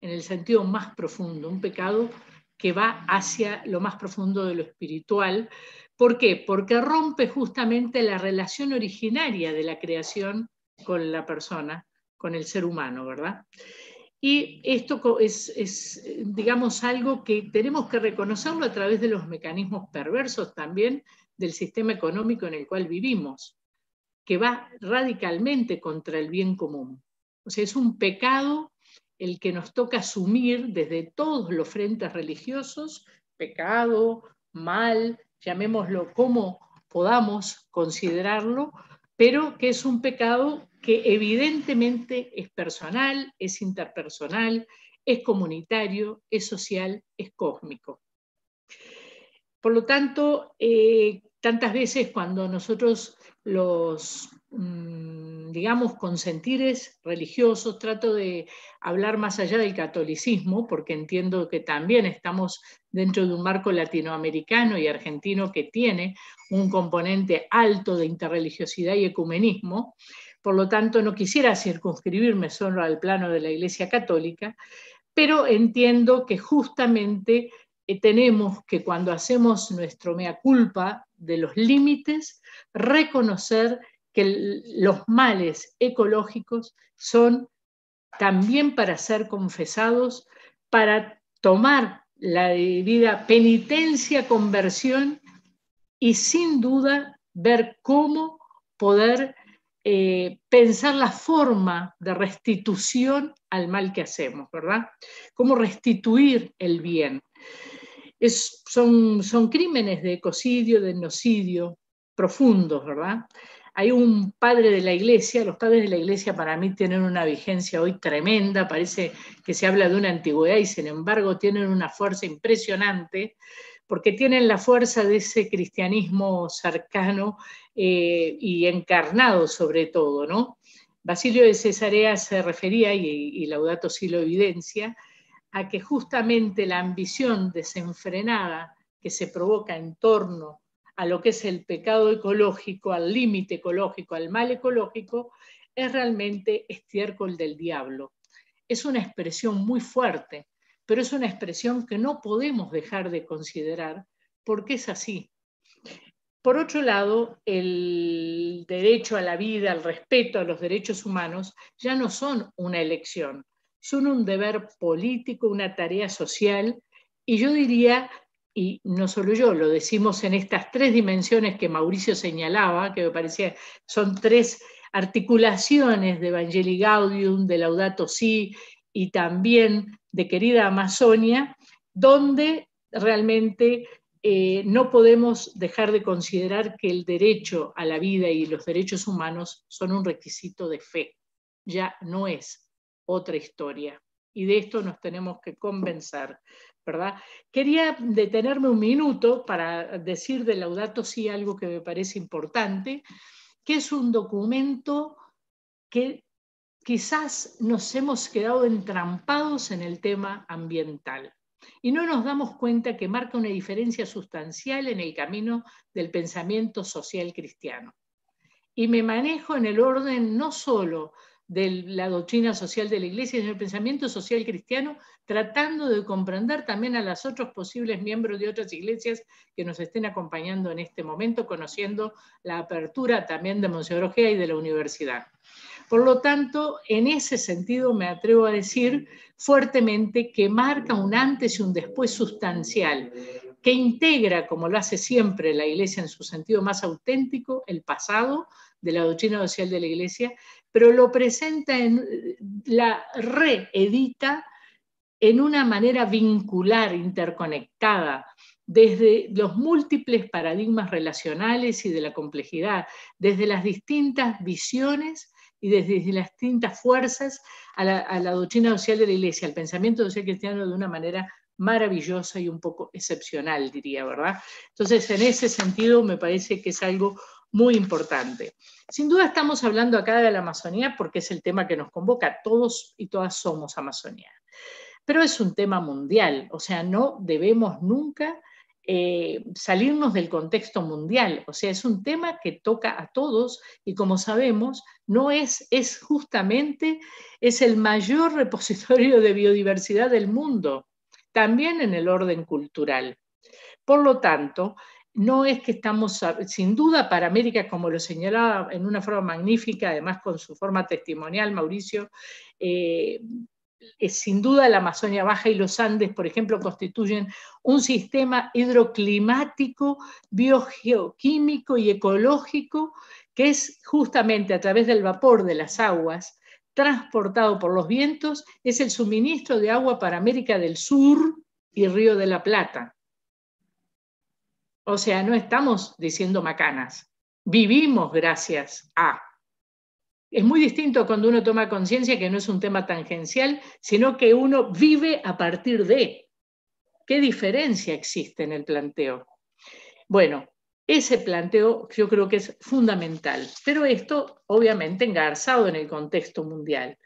en el sentido más profundo, un pecado que va hacia lo más profundo de lo espiritual. ¿Por qué? Porque rompe justamente la relación originaria de la creación con la persona, con el ser humano, ¿verdad? Y esto es, digamos, algo que tenemos que reconocerlo a través de los mecanismos perversos también del sistema económico en el cual vivimos, que va radicalmente contra el bien común. O sea, es un pecado el que nos toca asumir desde todos los frentes religiosos, pecado, mal, llamémoslo como podamos considerarlo, pero que es un pecado que evidentemente es personal, es interpersonal, es comunitario, es social, es cósmico. Por lo tanto, tantas veces cuando nosotros los, digamos, con sentires religiosos, trato de hablar más allá del catolicismo, porque entiendo que también estamos dentro de un marco latinoamericano y argentino que tiene un componente alto de interreligiosidad y ecumenismo. Por lo tanto, no quisiera circunscribirme solo al plano de la Iglesia Católica, pero entiendo que justamente tenemos que, cuando hacemos nuestro mea culpa de los límites, reconocer que los males ecológicos son también para ser confesados, para tomar la debida penitencia, conversión y sin duda ver cómo poder pensar la forma de restitución al mal que hacemos, ¿verdad? Cómo restituir el bien. Son crímenes de ecocidio, de etnocidio, profundos, ¿verdad? Hay un padre de la Iglesia, los padres de la Iglesia para mí tienen una vigencia hoy tremenda, parece que se habla de una antigüedad y sin embargo tienen una fuerza impresionante, porque tienen la fuerza de ese cristianismo cercano y encarnado sobre todo, ¿no? Basilio de Cesarea se refería, y Laudato Si lo evidencia, a que justamente la ambición desenfrenada que se provoca en torno a lo que es el pecado ecológico, al límite ecológico, al mal ecológico, es realmente estiércol del diablo. Es una expresión muy fuerte, pero es una expresión que no podemos dejar de considerar porque es así. Por otro lado, el derecho a la vida, el respeto a los derechos humanos, ya no son una elección, son un deber político, una tarea social, y yo diría, y no solo yo, lo decimos en estas tres dimensiones que Mauricio señalaba, que me parecía son tres articulaciones de Evangelii Gaudium, de Laudato Si y también de Querida Amazonia, donde realmente no podemos dejar de considerar que el derecho a la vida y los derechos humanos son un requisito de fe, ya no es otra historia. Y de esto nos tenemos que convencer, ¿verdad? Quería detenerme un minuto para decir de Laudato Si algo que me parece importante, que es un documento que quizás nos hemos quedado entrampados en el tema ambiental y no nos damos cuenta que marca una diferencia sustancial en el camino del pensamiento social cristiano. Y me manejo en el orden no solo de la doctrina social de la Iglesia, sino el pensamiento social cristiano, tratando de comprender también a los otros posibles miembros de otras iglesias que nos estén acompañando en este momento, conociendo la apertura también de Monseñor Ojea y de la universidad. Por lo tanto, en ese sentido me atrevo a decir fuertemente que marca un antes y un después sustancial, que integra, como lo hace siempre la Iglesia en su sentido más auténtico, el pasado de la doctrina social de la Iglesia, pero lo presenta, la reedita en una manera vincular, interconectada, desde los múltiples paradigmas relacionales y de la complejidad, desde las distintas visiones y desde las distintas fuerzas a la doctrina social de la Iglesia, al pensamiento social cristiano de una manera maravillosa y un poco excepcional, diría, ¿verdad? Entonces, en ese sentido, me parece que es algo muy importante. Sin duda estamos hablando acá de la Amazonía porque es el tema que nos convoca. Todos y todas somos Amazonía. Pero es un tema mundial, o sea, no debemos nunca salirnos del contexto mundial, o sea, es un tema que toca a todos y como sabemos, no es justamente, es el mayor repositorio de biodiversidad del mundo, también en el orden cultural. Por lo tanto, no es que estamos, sin duda para América, como lo señalaba en una forma magnífica, además con su forma testimonial, Mauricio, sin duda la Amazonia Baja y los Andes, por ejemplo, constituyen un sistema hidroclimático, biogeoquímico y ecológico que es justamente a través del vapor de las aguas transportado por los vientos, es el suministro de agua para América del Sur y Río de la Plata. O sea, no estamos diciendo macanas, vivimos gracias a... Es muy distinto cuando uno toma conciencia que no es un tema tangencial, sino que uno vive a partir de. ¿Qué diferencia existe en el planteo? Bueno, ese planteo yo creo que es fundamental, pero esto obviamente engarzado en el contexto mundial.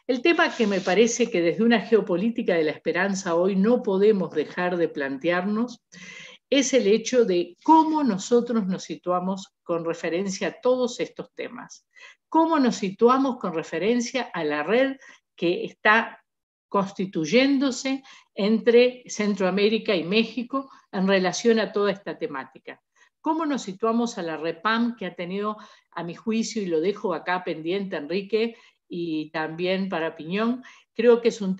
El tema que me parece que desde una geopolítica de la esperanza hoy no podemos dejar de plantearnos es el hecho de cómo nosotros nos situamos con referencia a todos estos temas. Cómo nos situamos con referencia a la red que está constituyéndose entre Centroamérica y México en relación a toda esta temática. Cómo nos situamos a la REPAM que ha tenido, a mi juicio, y lo dejo acá pendiente, Enrique, y también para Piñón, creo que es un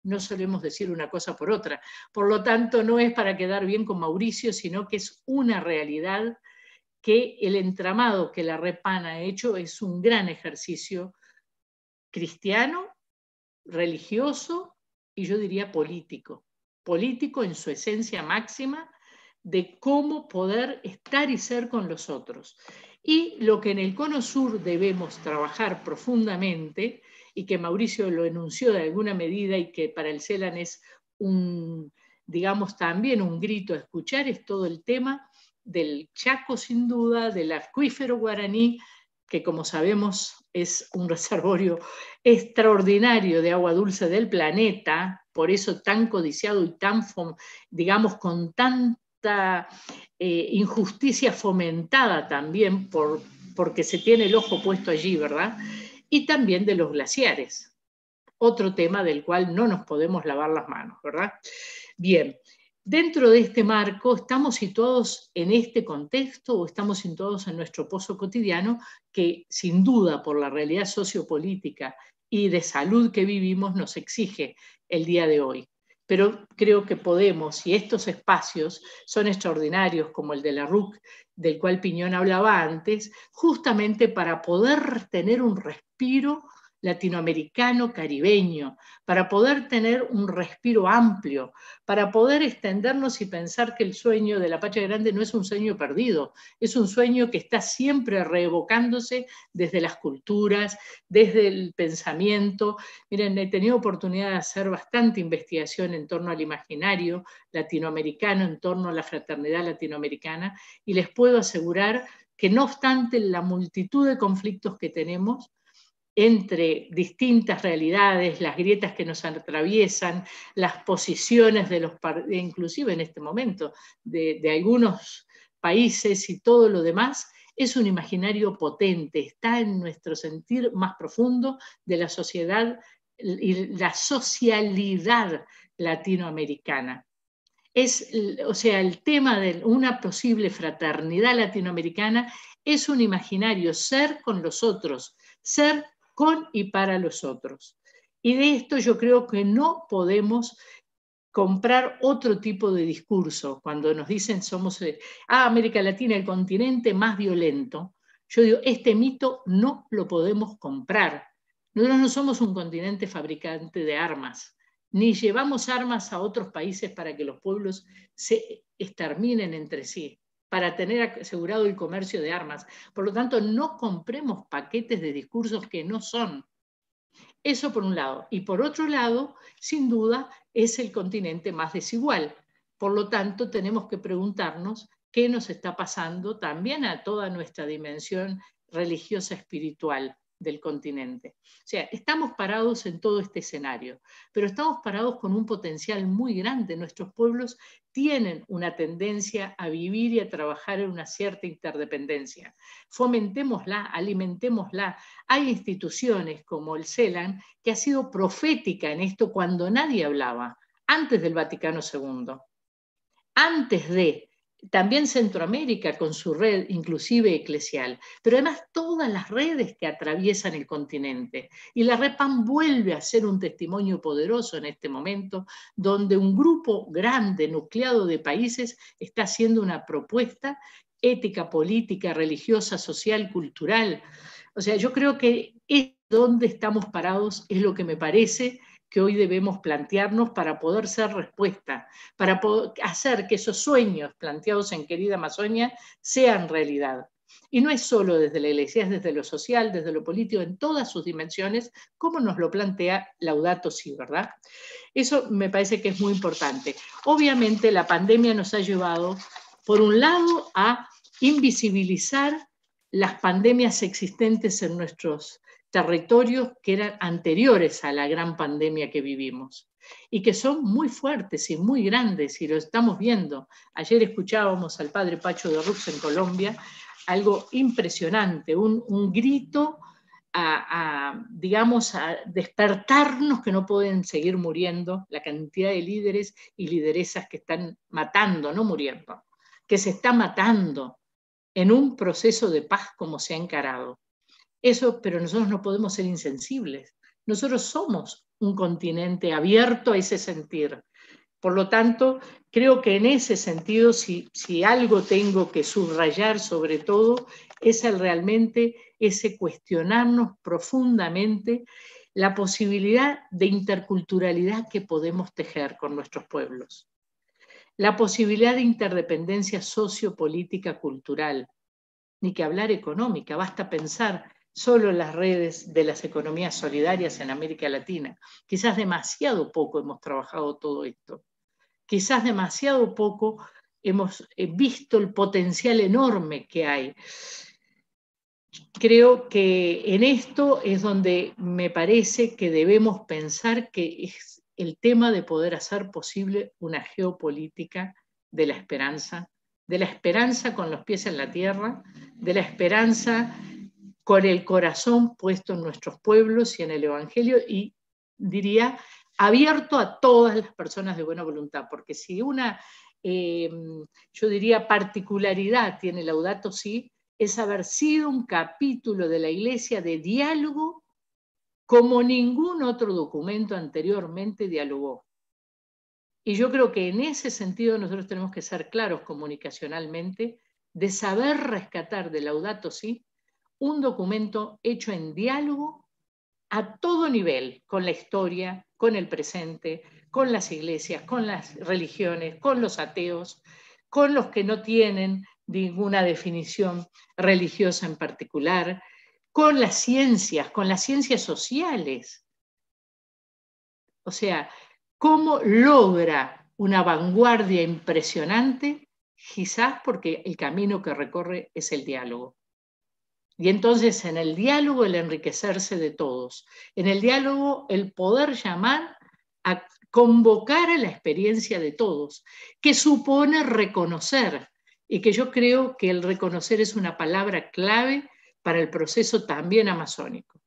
no solemos decir una cosa por otra. Por lo tanto, no es para quedar bien con Mauricio, sino que es una realidad que el entramado que la REPAN ha hecho es un gran ejercicio cristiano, religioso y yo diría político. Político en su esencia máxima de cómo poder estar y ser con los otros. Y lo que en el Cono Sur debemos trabajar profundamente, y que Mauricio lo enunció de alguna medida y que para el CELAN es digamos también un grito a escuchar, es todo el tema del Chaco sin duda, del acuífero guaraní, que como sabemos es un reservorio extraordinario de agua dulce del planeta, por eso tan codiciado y tan, digamos, con tanta injusticia fomentada también porque se tiene el ojo puesto allí, ¿verdad? Y también de los glaciares, otro tema del cual no nos podemos lavar las manos, ¿verdad? Bien, dentro de este marco, ¿estamos situados en este contexto o estamos situados en nuestro pozo cotidiano que sin duda por la realidad sociopolítica y de salud que vivimos nos exige el día de hoy? Pero creo que podemos, y estos espacios son extraordinarios como el de la RUC, del cual Piñón hablaba antes, justamente para poder tener un respiro latinoamericano, caribeño, para poder tener un respiro amplio, para poder extendernos y pensar que el sueño de la Patria Grande no es un sueño perdido, es un sueño que está siempre reevocándose desde las culturas, desde el pensamiento. Miren, he tenido oportunidad de hacer bastante investigación en torno al imaginario latinoamericano, en torno a la fraternidad latinoamericana, y les puedo asegurar que no obstante la multitud de conflictos que tenemos, entre distintas realidades, las grietas que nos atraviesan, las posiciones de inclusive en este momento, de algunos países y todo lo demás, es un imaginario potente, está en nuestro sentir más profundo de la sociedad y la socialidad latinoamericana. O sea, el tema de una posible fraternidad latinoamericana es un imaginario, ser con los otros, ser con y para los otros. Y de esto yo creo que no podemos comprar otro tipo de discurso. Cuando nos dicen somos América Latina, el continente más violento, yo digo, este mito no lo podemos comprar. Nosotros no somos un continente fabricante de armas, ni llevamos armas a otros países para que los pueblos se exterminen entre sí, para tener asegurado el comercio de armas. Por lo tanto, no compremos paquetes de discursos que no son. Eso por un lado. Y por otro lado, sin duda, es el continente más desigual. Por lo tanto, tenemos que preguntarnos qué nos está pasando también a toda nuestra dimensión religiosa espiritual del continente. O sea, estamos parados en todo este escenario, pero estamos parados con un potencial muy grande. Nuestros pueblos tienen una tendencia a vivir y a trabajar en una cierta interdependencia. Fomentémosla, alimentémosla. Hay instituciones como el CELAN que ha sido profética en esto cuando nadie hablaba, antes del Vaticano II, antes de también Centroamérica con su red inclusive eclesial, pero además todas las redes que atraviesan el continente. Y la REPAN vuelve a ser un testimonio poderoso en este momento, donde un grupo grande, nucleado de países, está haciendo una propuesta ética, política, religiosa, social, cultural. O sea, yo creo que es donde estamos parados, es lo que me parece que hoy debemos plantearnos para poder ser respuesta, para poder hacer que esos sueños planteados en Querida Amazonia sean realidad. Y no es solo desde la Iglesia, es desde lo social, desde lo político, en todas sus dimensiones, como nos lo plantea Laudato Si, ¿verdad? Eso me parece que es muy importante. Obviamente la pandemia nos ha llevado, por un lado, a invisibilizar las pandemias existentes en nuestros territorios que eran anteriores a la gran pandemia que vivimos y que son muy fuertes y muy grandes y lo estamos viendo. Ayer escuchábamos al padre Pacho de Rux en Colombia, algo impresionante, un grito digamos, a despertarnos que no pueden seguir muriendo, la cantidad de líderes y lideresas que están matando, no muriendo, que se está matando en un proceso de paz como se ha encarado. Eso, pero nosotros no podemos ser insensibles. Nosotros somos un continente abierto a ese sentir. Por lo tanto, creo que en ese sentido, si algo tengo que subrayar sobre todo, es realmente ese cuestionarnos profundamente la posibilidad de interculturalidad que podemos tejer con nuestros pueblos, la posibilidad de interdependencia sociopolítica cultural, ni que hablar económica, basta pensar solo en las redes de las economías solidarias en América Latina. Quizás demasiado poco hemos trabajado todo esto. Quizás demasiado poco hemos visto el potencial enorme que hay. Creo que en esto es donde me parece que debemos pensar que es el tema de poder hacer posible una geopolítica de la esperanza con los pies en la tierra, de la esperanza con el corazón puesto en nuestros pueblos y en el Evangelio, y diría, abierto a todas las personas de buena voluntad, porque si una, yo diría, particularidad tiene Laudato Si, es haber sido un capítulo de la Iglesia de diálogo como ningún otro documento anteriormente dialogó. Y yo creo que en ese sentido nosotros tenemos que ser claros comunicacionalmente, de saber rescatar de Laudato Si un documento hecho en diálogo a todo nivel, con la historia, con el presente, con las iglesias, con las religiones, con los ateos, con los que no tienen ninguna definición religiosa en particular, con las ciencias sociales. O sea, ¿cómo logra una vanguardia impresionante? Quizás porque el camino que recorre es el diálogo. Y entonces en el diálogo el enriquecerse de todos, en el diálogo el poder llamar a convocar a la experiencia de todos, que supone reconocer, y que yo creo que el reconocer es una palabra clave para el proceso también amazónico.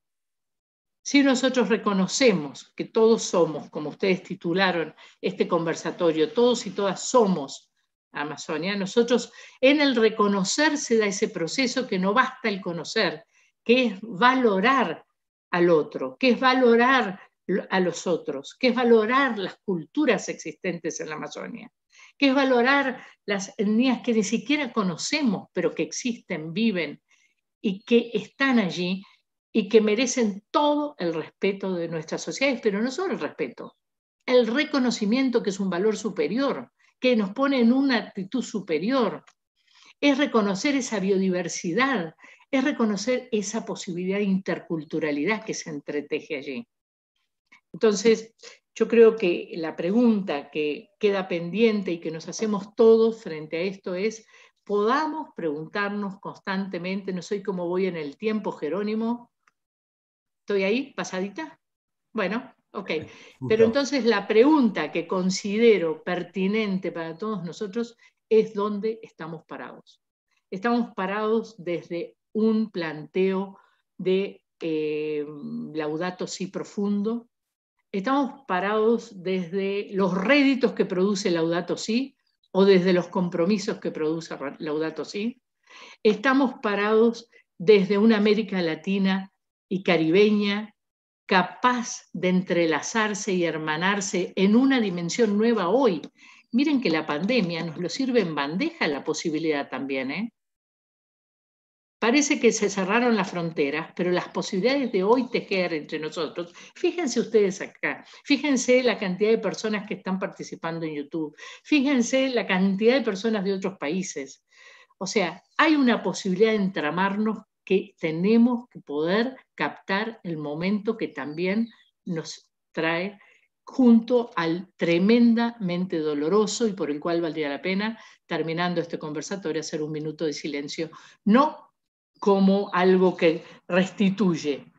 Si nosotros reconocemos que todos somos, como ustedes titularon este conversatorio, todos y todas somos Amazonia, nosotros en el reconocer se da ese proceso que no basta el conocer, que es valorar al otro, que es valorar a los otros, que es valorar las culturas existentes en la Amazonia, que es valorar las etnias que ni siquiera conocemos, pero que existen, viven y que están allí y que merecen todo el respeto de nuestras sociedades, pero no solo el respeto, el reconocimiento, que es un valor superior, que nos pone en una actitud superior, es reconocer esa biodiversidad, es reconocer esa posibilidad de interculturalidad que se entreteje allí. Entonces, yo creo que la pregunta que queda pendiente y que nos hacemos todos frente a esto es, podamos preguntarnos constantemente, no sé cómo voy en el tiempo, Jerónimo, ¿estoy ahí, pasadita? Bueno, ok. Pero entonces la pregunta que considero pertinente para todos nosotros es dónde estamos parados. Estamos parados desde un planteo de Laudato Si profundo. Estamos parados desde los réditos que produce Laudato Si o desde los compromisos que produce Laudato Si. Estamos parados desde una América Latina y caribeña capaz de entrelazarse y hermanarse en una dimensión nueva hoy. Miren que la pandemia nos lo sirve en bandeja la posibilidad también, ¿eh? Parece que se cerraron las fronteras, pero las posibilidades de hoy tejer entre nosotros, fíjense ustedes acá, fíjense la cantidad de personas que están participando en YouTube, fíjense la cantidad de personas de otros países. O sea, hay una posibilidad de entramarnos que tenemos que poder captar el momento que también nos trae junto al tremendamente doloroso y por el cual valdría la pena, terminando este conversatorio, hacer un minuto de silencio. No como algo que restituye,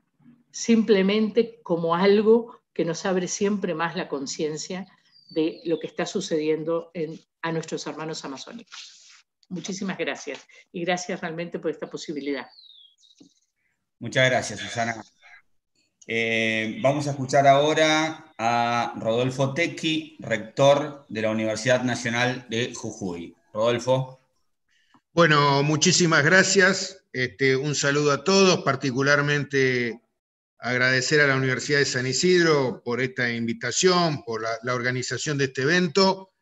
simplemente como algo que nos abre siempre más la conciencia de lo que está sucediendo a nuestros hermanos amazónicos. Muchísimas gracias y gracias realmente por esta posibilidad. Muchas gracias, Susana. Vamos a escuchar ahora a Rodolfo Tecchi, rector de la Universidad Nacional de Jujuy. Rodolfo. Bueno, muchísimas gracias. Un saludo a todos, particularmente agradecer a la Universidad de San Isidro por esta invitación, por la organización de este evento.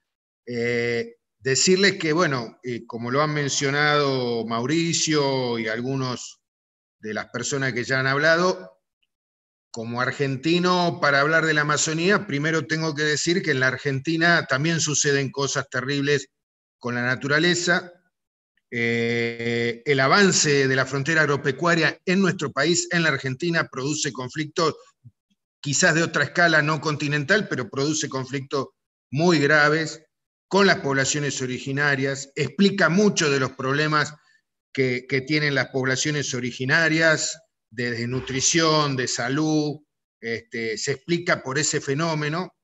Decirles que, bueno, como lo han mencionado Mauricio y algunos de las personas que ya han hablado, como argentino, para hablar de la Amazonía, primero tengo que decir que en la Argentina también suceden cosas terribles con la naturaleza. El avance de la frontera agropecuaria en nuestro país, en la Argentina, produce conflictos, quizás de otra escala, no continental, pero produce conflictos muy graves con las poblaciones originarias, explica mucho de los problemas que tienen las poblaciones originarias, de desnutrición, de salud, se explica por ese fenómeno.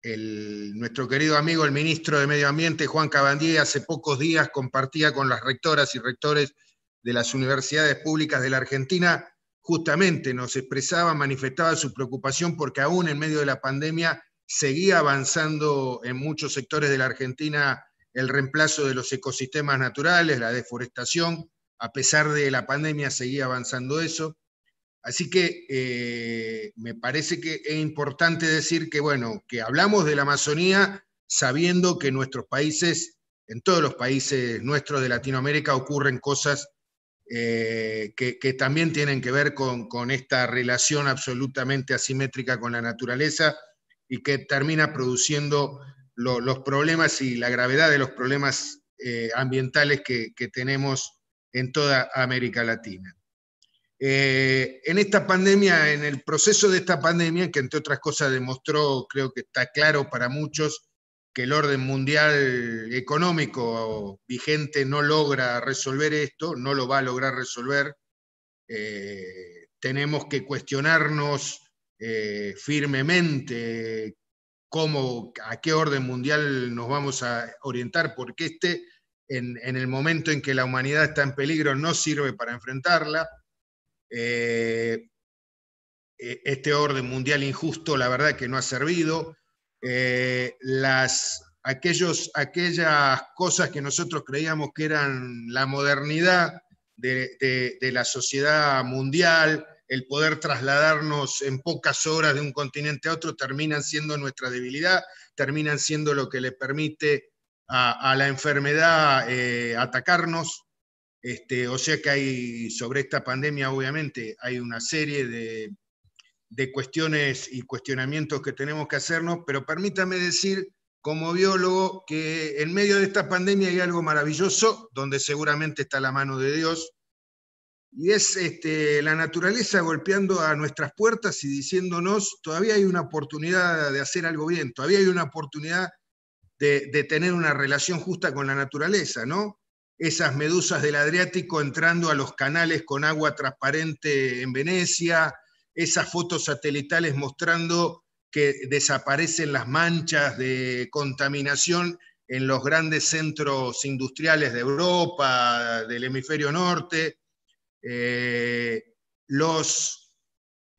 Nuestro querido amigo, el ministro de Medio Ambiente, Juan Cabandier, hace pocos días compartía con las rectoras y rectores de las universidades públicas de la Argentina, justamente nos expresaba, manifestaba su preocupación porque aún en medio de la pandemia seguía avanzando en muchos sectores de la Argentina el reemplazo de los ecosistemas naturales, la deforestación. A pesar de la pandemia seguía avanzando eso. Así que me parece que es importante decir que, bueno, que hablamos de la Amazonía sabiendo que en nuestros países, en todos los países nuestros de Latinoamérica, ocurren cosas que también tienen que ver con esta relación absolutamente asimétrica con la naturaleza y que termina produciendo los problemas y la gravedad de los problemas ambientales que tenemos en toda América Latina. En esta pandemia, en el proceso de esta pandemia, que entre otras cosas demostró, creo que está claro para muchos, que el orden mundial económico vigente no logra resolver esto, no lo va a lograr resolver. Tenemos que cuestionarnos firmemente a qué orden mundial nos vamos a orientar, porque en el momento en que la humanidad está en peligro no sirve para enfrentarla. Este orden mundial injusto, la verdad que no ha servido. Aquellas cosas que nosotros creíamos que eran la modernidad de la sociedad mundial, el poder trasladarnos en pocas horas de un continente a otro, terminan siendo nuestra debilidad, terminan siendo lo que le permite a la enfermedad atacarnos. O sea que sobre esta pandemia obviamente hay una serie de cuestiones y cuestionamientos que tenemos que hacernos, pero permítame decir como biólogo que en medio de esta pandemia hay algo maravilloso, donde seguramente está la mano de Dios, y es la naturaleza golpeando a nuestras puertas y diciéndonos, todavía hay una oportunidad de hacer algo bien, todavía hay una oportunidad de tener una relación justa con la naturaleza, ¿no? Esas medusas del Adriático entrando a los canales con agua transparente en Venecia, esas fotos satelitales mostrando que desaparecen las manchas de contaminación en los grandes centros industriales de Europa, del hemisferio norte, los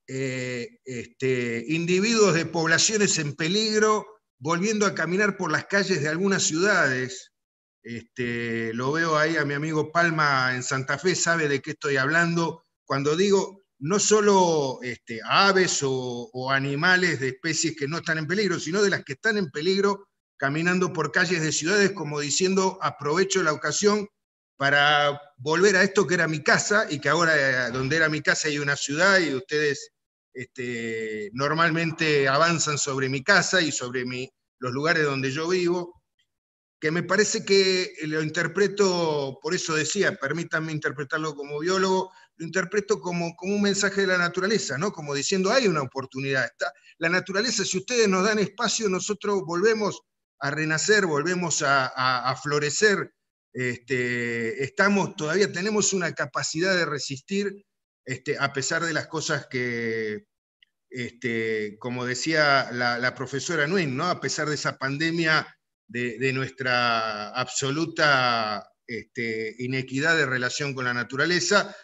individuos de poblaciones en peligro volviendo a caminar por las calles de algunas ciudades. Lo veo ahí a mi amigo Palma en Santa Fe, sabe de qué estoy hablando, cuando digo no solo aves o animales de especies que no están en peligro, sino de las que están en peligro caminando por calles de ciudades como diciendo aprovecho la ocasión para volver a esto que era mi casa y que ahora donde era mi casa hay una ciudad y ustedes normalmente avanzan sobre mi casa y sobre los lugares donde yo vivo, que me parece que lo interpreto, por eso decía, permítanme interpretarlo como biólogo, lo interpreto como un mensaje de la naturaleza, ¿no? Como diciendo, hay una oportunidad. La naturaleza, si ustedes nos dan espacio, nosotros volvemos a renacer, volvemos a florecer. Todavía tenemos una capacidad de resistir, a pesar de las cosas que, como decía la profesora Nguyen, ¿no? A pesar de esa pandemia, de nuestra absoluta inequidad de relación con la naturaleza,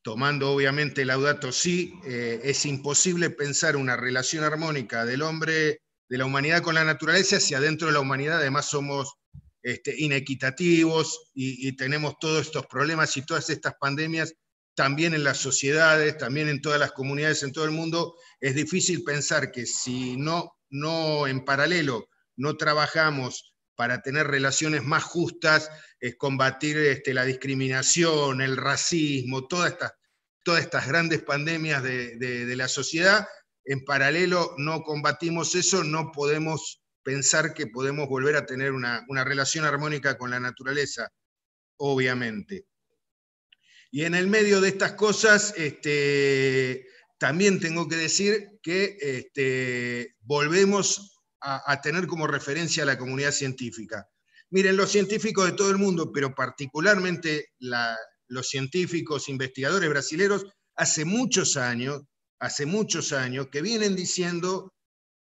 tomando obviamente Laudato Si, es imposible pensar una relación armónica del hombre, de la humanidad con la naturaleza, si adentro de la humanidad además somos inequitativos y tenemos todos estos problemas y todas estas pandemias también en las sociedades, también en todas las comunidades en todo el mundo. Es difícil pensar que si no en paralelo no trabajamos para tener relaciones más justas, combatir la discriminación, el racismo, todas estas grandes pandemias de la sociedad, en paralelo no combatimos eso, no podemos pensar que podemos volver a tener una relación armónica con la naturaleza, obviamente. Y en el medio de estas cosas, también tengo que decir que volvemos a tener como referencia a la comunidad científica. Miren, los científicos de todo el mundo, pero particularmente los científicos investigadores brasileños, hace muchos años que vienen diciendo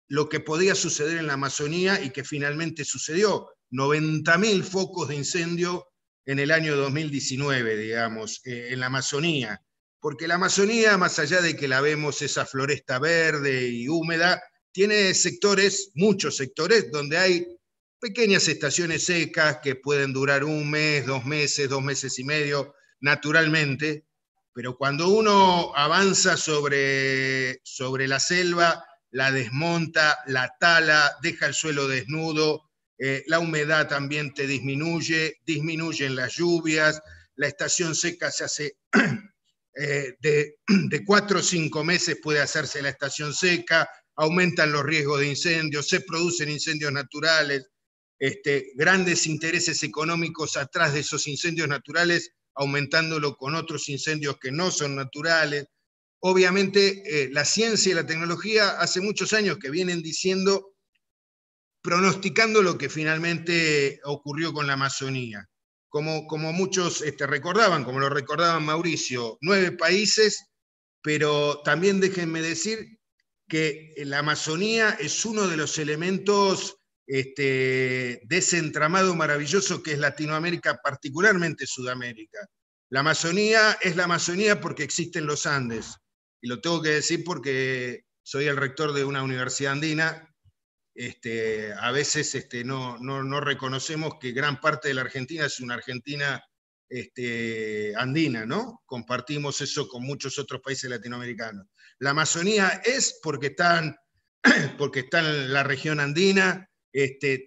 lo que podía suceder en la Amazonía y que finalmente sucedió. 90.000 focos de incendio en el año 2019, digamos, en la Amazonía. Porque la Amazonía, más allá de que la vemos esa floresta verde y húmeda, tiene sectores, muchos sectores, donde hay pequeñas estaciones secas que pueden durar 1 mes, 2 meses, 2 meses y medio, naturalmente, pero cuando uno avanza sobre la selva, la desmonta, la tala, deja el suelo desnudo, la humedad también te disminuyen las lluvias, la estación seca se hace de 4 o 5 meses puede hacerse la estación seca, aumentan los riesgos de incendios, se producen incendios naturales, grandes intereses económicos atrás de esos incendios naturales, aumentándolo con otros incendios que no son naturales. Obviamente, la ciencia y la tecnología hace muchos años que vienen diciendo, pronosticando lo que finalmente ocurrió con la Amazonía. Como muchos recordaban, como lo recordaban Mauricio, 9 países, pero también déjenme decir que la Amazonía es uno de los elementos de ese entramado maravilloso que es Latinoamérica, particularmente Sudamérica. La Amazonía es la Amazonía porque existen los Andes, y lo tengo que decir porque soy el rector de una universidad andina. A veces no reconocemos que gran parte de la Argentina es una Argentina andina, ¿no? Compartimos eso con muchos otros países latinoamericanos. La Amazonía es porque está en la región andina,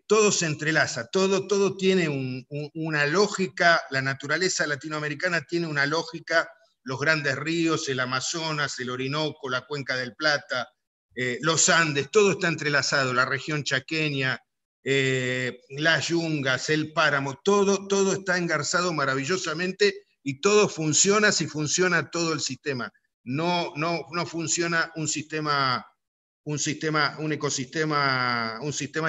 todo se entrelaza, todo tiene una lógica, la naturaleza latinoamericana tiene una lógica, los grandes ríos, el Amazonas, el Orinoco, la Cuenca del Plata, los Andes, todo está entrelazado, la región chaqueña, las yungas, el páramo, todo está engarzado maravillosamente y todo funciona si funciona todo el sistema. No funciona un sistema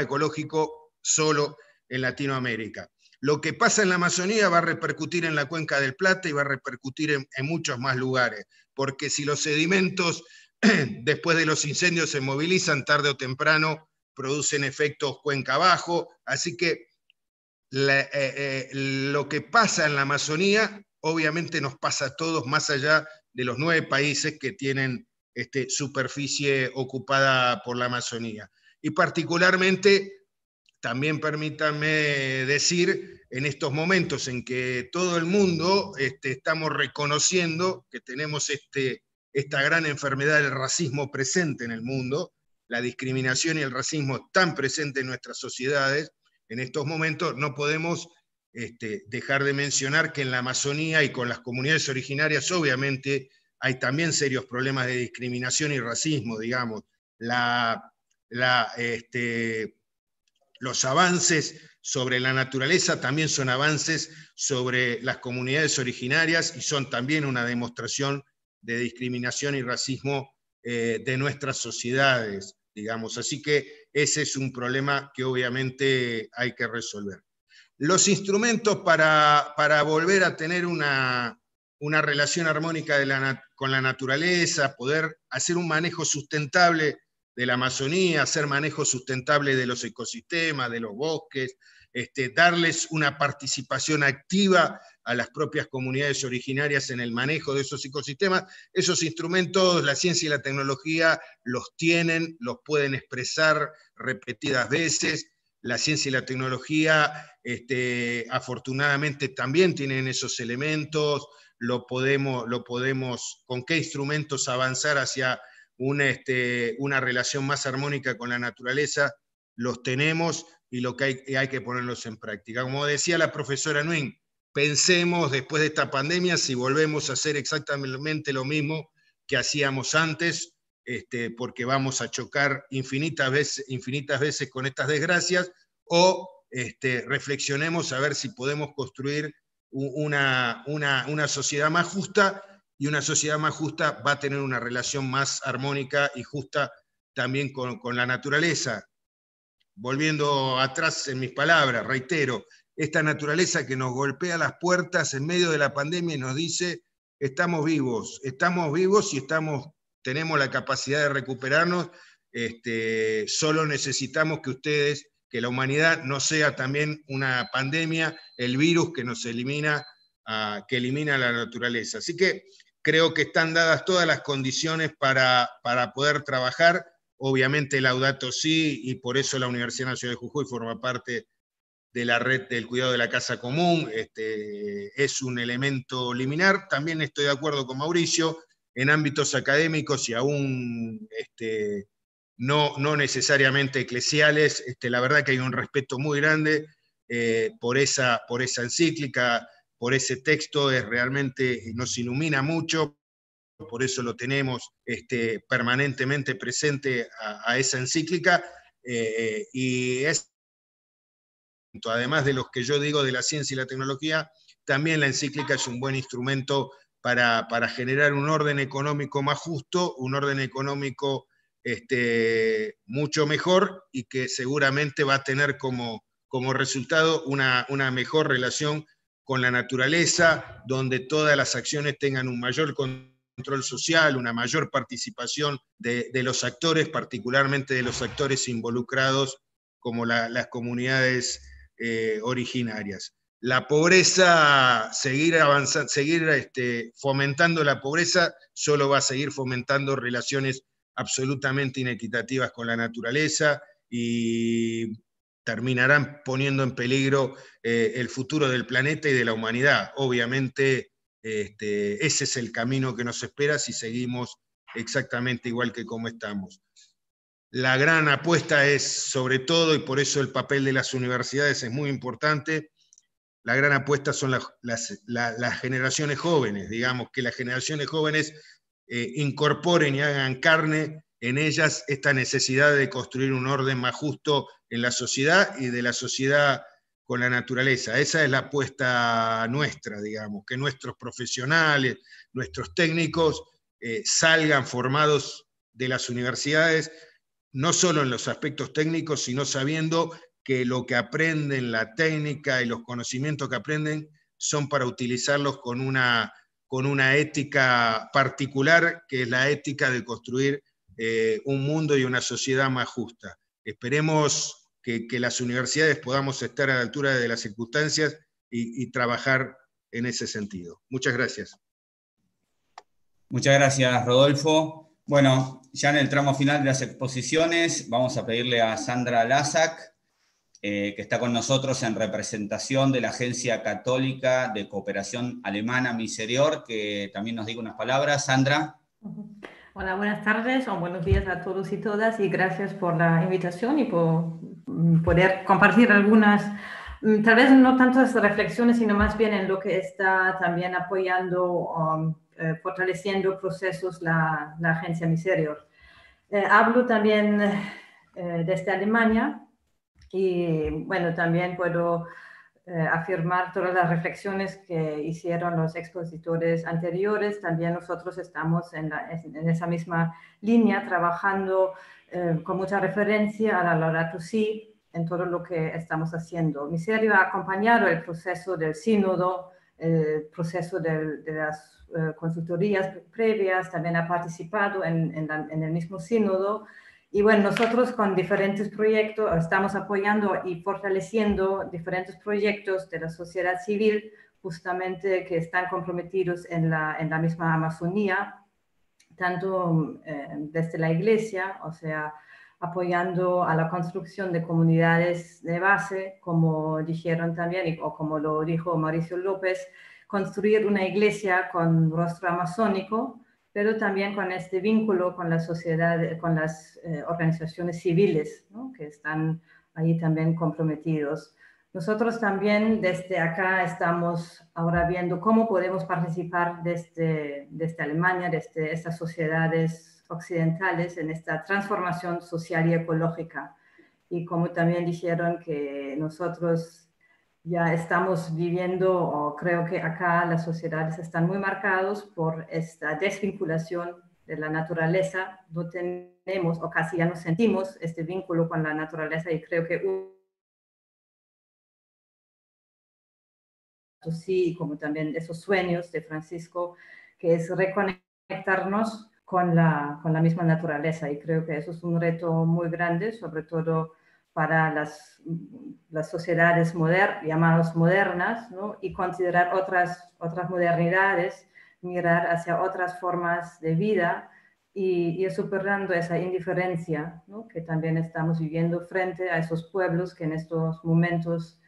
ecológico solo en Latinoamérica. Lo que pasa en la Amazonía va a repercutir en la Cuenca del Plata y va a repercutir en muchos más lugares, porque si los sedimentos después de los incendios se movilizan, tarde o temprano producen efectos cuenca abajo, así que lo que pasa en la Amazonía obviamente nos pasa a todos, más allá de los 9 países que tienen superficie ocupada por la Amazonía. Y particularmente, también permítanme decir, en estos momentos en que todo el mundo estamos reconociendo que tenemos esta gran enfermedad del racismo presente en el mundo, la discriminación y el racismo están presentes en nuestras sociedades, en estos momentos no podemos dejar de mencionar que en la Amazonía y con las comunidades originarias obviamente hay también serios problemas de discriminación y racismo, digamos. Los avances sobre la naturaleza también son avances sobre las comunidades originarias y son también una demostración de discriminación y racismo de nuestras sociedades, digamos. Así que ese es un problema que obviamente hay que resolver. Los instrumentos para volver a tener una relación armónica con la naturaleza, poder hacer un manejo sustentable de la Amazonía, hacer manejo sustentable de los ecosistemas, de los bosques, darles una participación activa a las propias comunidades originarias en el manejo de esos ecosistemas. Esos instrumentos, la ciencia y la tecnología los tienen, los pueden expresar repetidas veces. la ciencia y la tecnología afortunadamente también tienen esos elementos, con qué instrumentos avanzar hacia una relación más armónica con la naturaleza, los tenemos y lo que hay que ponerlos en práctica. Como decía la profesora Nguyen, pensemos después de esta pandemia si volvemos a hacer exactamente lo mismo que hacíamos antes, porque vamos a chocar infinitas veces con estas desgracias, o reflexionemos a ver si podemos construir una sociedad más justa, y una sociedad más justa va a tener una relación más armónica y justa también con la naturaleza. Volviendo atrás en mis palabras, reitero, esta naturaleza que nos golpea las puertas en medio de la pandemia y nos dice, estamos vivos y tenemos la capacidad de recuperarnos, solo necesitamos que la humanidad no sea también una pandemia, el virus que nos elimina, que elimina la naturaleza. Así que creo que están dadas todas las condiciones para poder trabajar. Obviamente Laudato Si, y por eso la Universidad Nacional de Jujuy forma parte de la red del cuidado de la casa común, es un elemento liminar. También estoy de acuerdo con Mauricio, en ámbitos académicos y aún no necesariamente eclesiales, la verdad que hay un respeto muy grande por esa encíclica, por ese texto, realmente nos ilumina mucho. Por eso lo tenemos permanentemente presente a esa encíclica, y es, además de los que yo digo de la ciencia y la tecnología, también la encíclica es un buen instrumento para generar un orden económico más justo, un orden económico mucho mejor, y que seguramente va a tener como resultado una mejor relación con la naturaleza, donde todas las acciones tengan un mayor control social, una mayor participación de los actores, particularmente de los actores involucrados, como las comunidades originarias. La pobreza, seguir fomentando la pobreza, solo va a seguir fomentando relaciones absolutamente inequitativas con la naturaleza, y terminarán poniendo en peligro el futuro del planeta y de la humanidad. Obviamente, ese es el camino que nos espera si seguimos exactamente igual que como estamos. La gran apuesta es, sobre todo, y por eso el papel de las universidades es muy importante, la gran apuesta son las generaciones jóvenes, digamos, que las generaciones jóvenes incorporen y hagan carne en ellas esta necesidad de construir un orden más justo en la sociedad y de la sociedad con la naturaleza. Esa es la apuesta nuestra, digamos, que nuestros profesionales, nuestros técnicos salgan formados de las universidades, no solo en los aspectos técnicos, sino sabiendo que lo que aprenden, la técnica y los conocimientos que aprenden, son para utilizarlos con una ética particular, que es la ética de construir un mundo y una sociedad más justa. Esperemos que las universidades podamos estar a la altura de las circunstancias y trabajar en ese sentido. Muchas gracias. Muchas gracias, Rodolfo. Bueno, ya en el tramo final de las exposiciones vamos a pedirle a Sandra Lasak, que está con nosotros en representación de la Agencia Católica de Cooperación Alemana Miserior, que también nos diga unas palabras. Sandra. Hola, buenas tardes o buenos días a todos y todas, y gracias por la invitación y por poder compartir algunas, tal vez no tantas reflexiones, sino más bien en lo que está también apoyando, fortaleciendo procesos la Agencia Miserior. Hablo también desde Alemania, y bueno, también puedo afirmar todas las reflexiones que hicieron los expositores anteriores. También nosotros estamos en esa misma línea, trabajando con mucha referencia a la Laudato Si en todo lo que estamos haciendo. Miserior ha acompañado el proceso del sínodo, el proceso de las consultorías previas, también ha participado en el mismo sínodo. Y bueno, nosotros con diferentes proyectos estamos apoyando y fortaleciendo diferentes proyectos de la sociedad civil, justamente que están comprometidos en la misma Amazonía, tanto desde la iglesia, o sea, apoyando a la construcción de comunidades de base, como dijeron también, o como lo dijo Mauricio López, construir una iglesia con rostro amazónico, pero también con este vínculo con la sociedad, con las organizaciones civiles, ¿no?, que están ahí también comprometidos. Nosotros también desde acá estamos ahora viendo cómo podemos participar desde Alemania, desde estas sociedades occidentales en esta transformación social y ecológica. Y como también dijeron que nosotros ya estamos viviendo, o creo que acá las sociedades están muy marcados por esta desvinculación de la naturaleza. No tenemos, o casi ya no sentimos este vínculo con la naturaleza, y creo que sí, como también esos sueños de Francisco, que es reconectarnos con la misma naturaleza, y creo que eso es un reto muy grande, sobre todo para las sociedades llamadas modernas, ¿no?, y considerar otras modernidades, mirar hacia otras formas de vida y ir superando esa indiferencia, ¿no?, que también estamos viviendo frente a esos pueblos que en estos momentos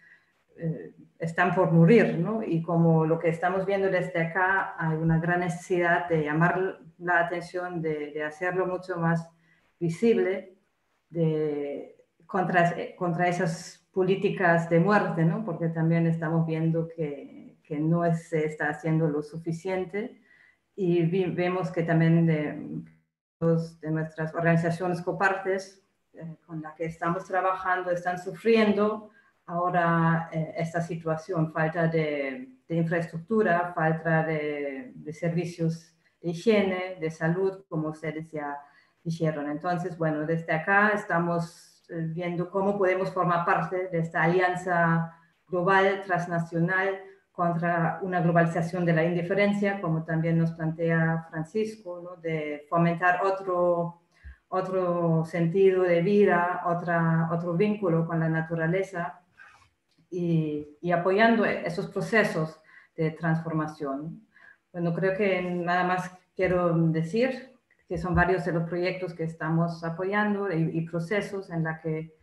están por morir, ¿no? Y como lo que estamos viendo desde acá, hay una gran necesidad de llamar la atención, de hacerlo mucho más visible, contra esas políticas de muerte, ¿no? Porque también estamos viendo que no se está haciendo lo suficiente, y vemos que también de nuestras organizaciones copartes con las que estamos trabajando están sufriendo ahora esta situación, falta de infraestructura, falta de servicios de higiene, de salud, como ustedes ya dijeron. Entonces, bueno, desde acá estamos viendo cómo podemos formar parte de esta alianza global, transnacional, contra una globalización de la indiferencia, como también nos plantea Francisco, ¿no?, de fomentar otro sentido de vida, otro vínculo con la naturaleza, y apoyando esos procesos de transformación. Bueno, creo que nada más quiero decir que son varios de los proyectos que estamos apoyando y procesos en la que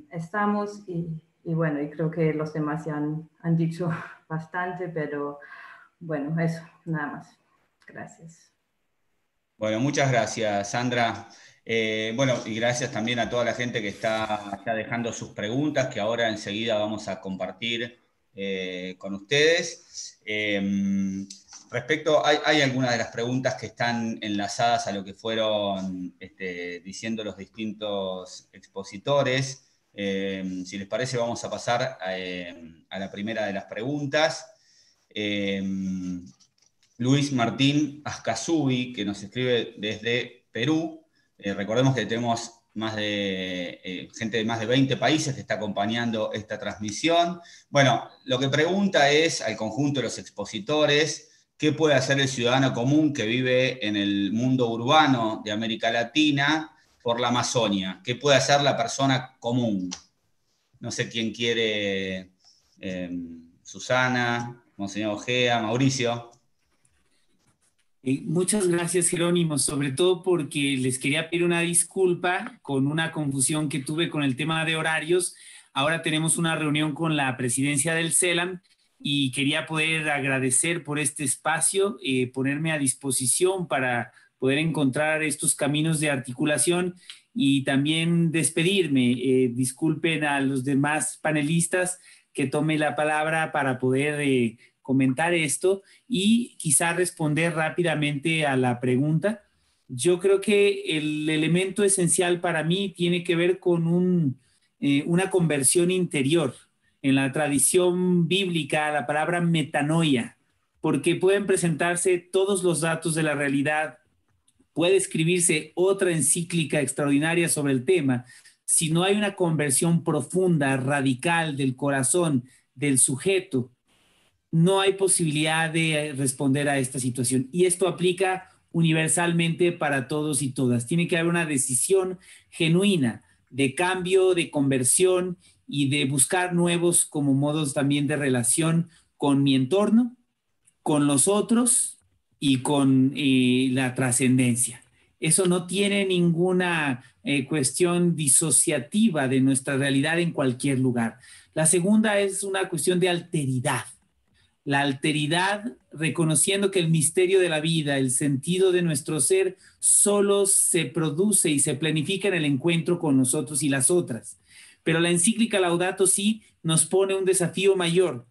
estamos, y bueno, y creo que los demás ya han dicho bastante, pero bueno, eso, nada más. Gracias. Bueno, muchas gracias, Sandra. Bueno, y gracias también a toda la gente que está dejando sus preguntas, que ahora enseguida vamos a compartir con ustedes. Hay algunas de las preguntas que están enlazadas a lo que fueron diciendo los distintos expositores. Si les parece, vamos a pasar a la primera de las preguntas. Luis Martín Ascasubi, que nos escribe desde Perú. Recordemos que tenemos gente de más de 20 países que está acompañando esta transmisión. Bueno, lo que pregunta es al conjunto de los expositores: ¿qué puede hacer el ciudadano común que vive en el mundo urbano de América Latina por la Amazonia? ¿Qué puede hacer la persona común? No sé quién quiere, Susana, Monseñor Ojea, Mauricio. Muchas gracias, Jerónimo, sobre todo porque les quería pedir una disculpa con una confusión que tuve con el tema de horarios. Ahora tenemos una reunión con la presidencia del CELAM y quería poder agradecer por este espacio, ponerme a disposición para poder encontrar estos caminos de articulación y también despedirme. Disculpen a los demás panelistas que tome la palabra para poder comentar esto y quizá responder rápidamente a la pregunta. Yo creo que el elemento esencial para mí tiene que ver con una conversión interior. En la tradición bíblica, la palabra metanoia, porque pueden presentarse todos los datos de la realidad, puede escribirse otra encíclica extraordinaria sobre el tema. Si no hay una conversión profunda, radical del corazón del sujeto, no hay posibilidad de responder a esta situación. Y esto aplica universalmente para todos y todas. Tiene que haber una decisión genuina de cambio, de conversión y de buscar nuevos como modos también de relación con mi entorno, con los otros y con la trascendencia. Eso no tiene ninguna cuestión disociativa de nuestra realidad en cualquier lugar. La segunda es una cuestión de alteridad. La alteridad, reconociendo que el misterio de la vida, el sentido de nuestro ser, solo se produce y se planifica en el encuentro con nosotros y las otras. Pero la encíclica Laudato Si nos pone un desafío mayor.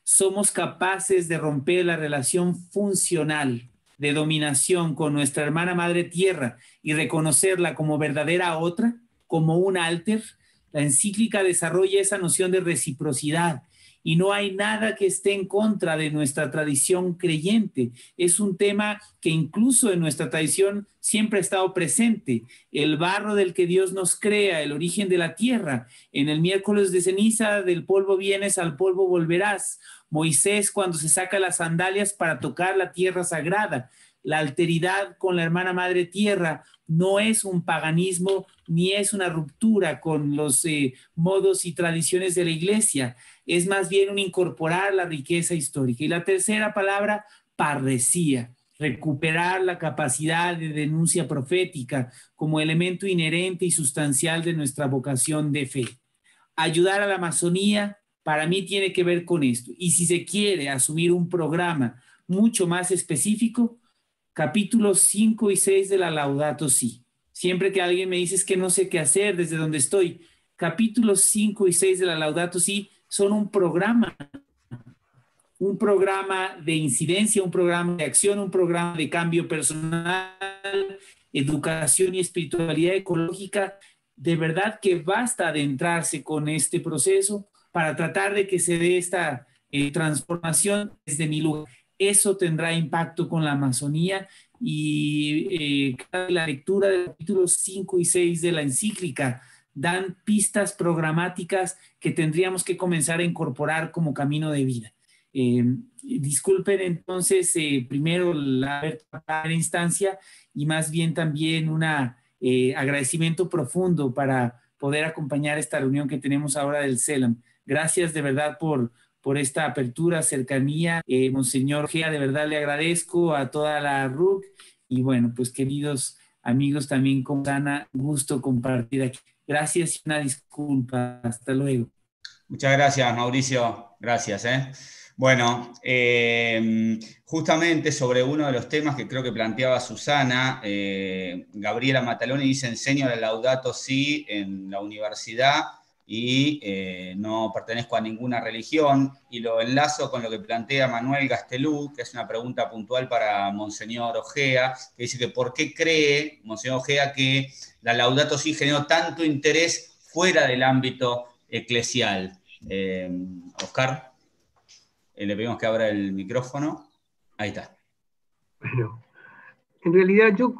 Somos capaces de romper la relación funcional de dominación con nuestra hermana madre tierra y reconocerla como verdadera otra, como un alter. La encíclica desarrolla esa noción de reciprocidad y no hay nada que esté en contra de nuestra tradición creyente. Es un tema que incluso en nuestra tradición siempre ha estado presente. El barro del que Dios nos crea, el origen de la tierra. En el miércoles de ceniza, del polvo vienes, al polvo volverás. Moisés cuando se saca las sandalias para tocar la tierra sagrada. La alteridad con la hermana madre tierra no es un paganismo ni es una ruptura con los modos y tradiciones de la iglesia. Es más bien un incorporar la riqueza histórica. Y la tercera palabra, parresía. Recuperar la capacidad de denuncia profética como elemento inherente y sustancial de nuestra vocación de fe. Ayudar a la Amazonía para mí tiene que ver con esto. Y si se quiere asumir un programa mucho más específico, capítulos 5 y 6 de la Laudato Si. Siempre que alguien me dice es que no sé qué hacer desde donde estoy, capítulos 5 y 6 de la Laudato Si son un programa de incidencia, un programa de acción, un programa de cambio personal, educación y espiritualidad ecológica. De verdad que basta adentrarse con este proceso para tratar de que se dé esta transformación desde mi lugar. Eso tendrá impacto con la Amazonía y la lectura de los capítulos 5 y 6 de la encíclica dan pistas programáticas que tendríamos que comenzar a incorporar como camino de vida. Disculpen entonces primero la primera instancia y más bien también un agradecimiento profundo para poder acompañar esta reunión que tenemos ahora del CELAM. Gracias de verdad por esta apertura, cercanía. Monseñor Gea, de verdad le agradezco a toda la RUC y bueno, pues queridos amigos también con Ana, gusto compartir aquí. Gracias y una disculpa. Hasta luego. Muchas gracias, Mauricio. Gracias. Bueno, justamente sobre uno de los temas que creo que planteaba Susana, Gabriela Mataloni dice, enseño la Laudato Si en la universidad y no pertenezco a ninguna religión, y lo enlazo con lo que plantea Manuel Gastelú, que es una pregunta puntual para Monseñor Ojea, que dice que ¿por qué cree Monseñor Ojea que la Laudato Si generó tanto interés fuera del ámbito eclesial? Oscar, le pedimos que abra el micrófono. Ahí está. Bueno, en realidad yo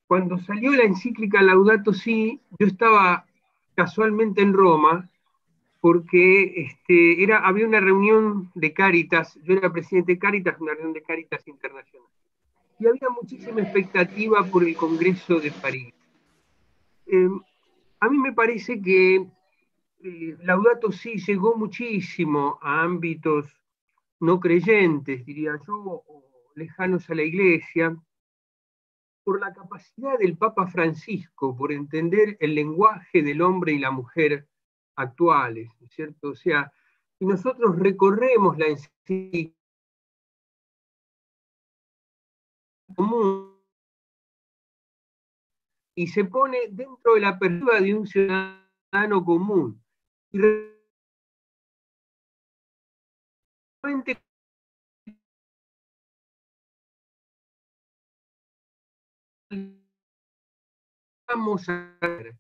cuando salió la encíclica Laudato Si, yo estaba casualmente en Roma porque había una reunión de Cáritas, yo era presidente de Cáritas, una reunión de Cáritas Internacional, y había muchísima expectativa por el Congreso de París. A mí me parece que Laudato Si llegó muchísimo a ámbitos no creyentes, diría yo, o lejanos a la Iglesia, por la capacidad del Papa Francisco, por entender el lenguaje del hombre y la mujer actuales, ¿no es cierto? O sea, si nosotros recorremos la encíclica común y se pone dentro de la perspectiva de un ciudadano común, y realmente vamos a ver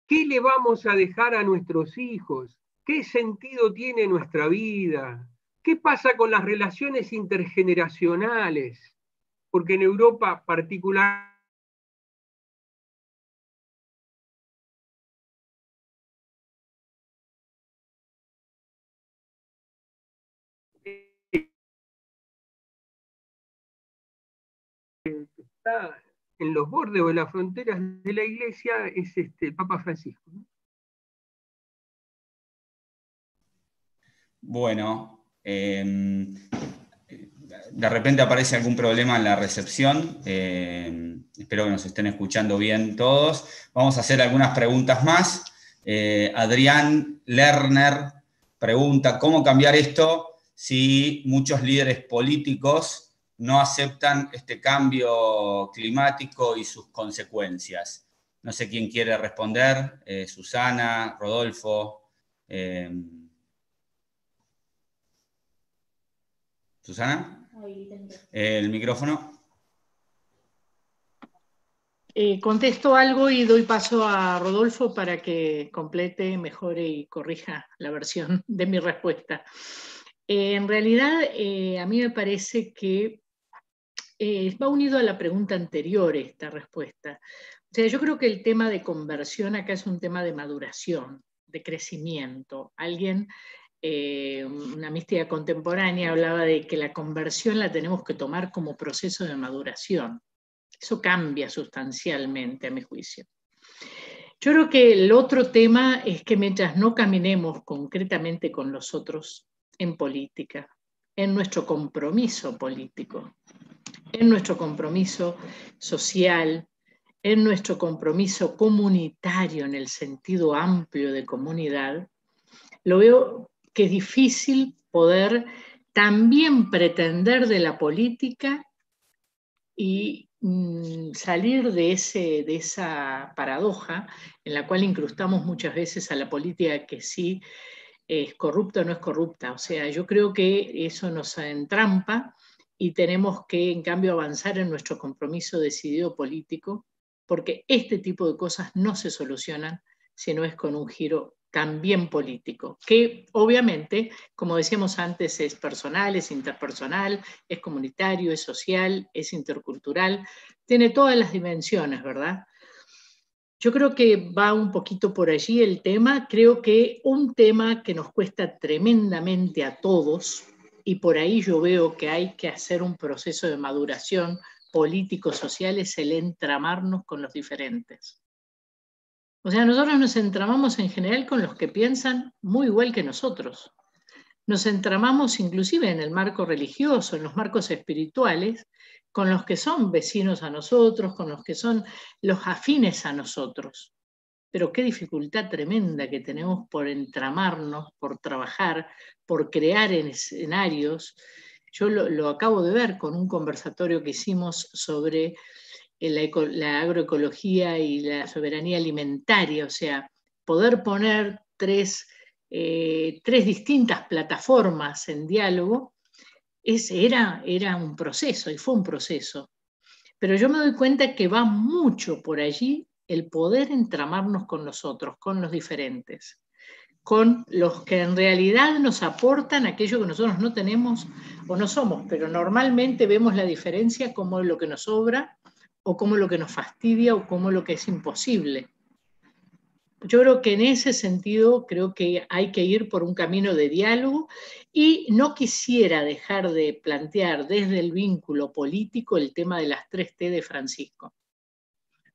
¿qué le vamos a dejar a nuestros hijos? ¿Qué sentido tiene nuestra vida? ¿Qué pasa con las relaciones intergeneracionales? Porque en Europa particular está en los bordes o en las fronteras de la Iglesia es el Papa Francisco, ¿no? Bueno, de repente aparece algún problema en la recepción. Espero que nos estén escuchando bien todos. Vamos a hacer algunas preguntas más. Adrián Lerner pregunta, ¿cómo cambiar esto si muchos líderes políticos no aceptan este cambio climático y sus consecuencias? No sé quién quiere responder, Susana, Rodolfo. Susana, el micrófono. Contesto algo y doy paso a Rodolfo para que complete, mejore y corrija la versión de mi respuesta. En realidad, a mí me parece que va unido a la pregunta anterior esta respuesta. O sea, yo creo que el tema de conversión acá es un tema de maduración, de crecimiento. Alguien, una mística contemporánea, hablaba de que la conversión la tenemos que tomar como proceso de maduración. Eso cambia sustancialmente, a mi juicio. Yo creo que el otro tema es que mientras no caminemos concretamente con los otros en política, en nuestro compromiso político, en nuestro compromiso social, en nuestro compromiso comunitario en el sentido amplio de comunidad, lo veo que es difícil poder también pretender de la política y salir de esa paradoja en la cual incrustamos muchas veces a la política que sí es corrupta o no es corrupta. O sea, yo creo que eso nos entrampa y tenemos que, en cambio, avanzar en nuestro compromiso decidido político, porque este tipo de cosas no se solucionan si no es con un giro también político, que obviamente, como decíamos antes, es personal, es interpersonal, es comunitario, es social, es intercultural, tiene todas las dimensiones, ¿verdad? Yo creo que va un poquito por allí el tema. Creo que un tema que nos cuesta tremendamente a todos, y por ahí yo veo que hay que hacer un proceso de maduración político-social, es el entramarnos con los diferentes. O sea, nosotros nos entramamos en general con los que piensan muy igual que nosotros. Nos entramamos inclusive en el marco religioso, en los marcos espirituales, con los que son vecinos a nosotros, con los que son los afines a nosotros. Pero qué dificultad tremenda que tenemos por entramarnos, por trabajar, por crear escenarios. Yo lo acabo de ver con un conversatorio que hicimos sobre la agroecología y la soberanía alimentaria, o sea, poder poner tres distintas plataformas en diálogo, era un proceso y fue un proceso. Pero yo me doy cuenta que va mucho por allí el poder entramarnos con los otros, con los diferentes, con los que en realidad nos aportan aquello que nosotros no tenemos o no somos, pero normalmente vemos la diferencia como lo que nos sobra o como lo que nos fastidia o como lo que es imposible. Yo creo que en ese sentido creo que hay que ir por un camino de diálogo y no quisiera dejar de plantear desde el vínculo político el tema de las 3T de Francisco.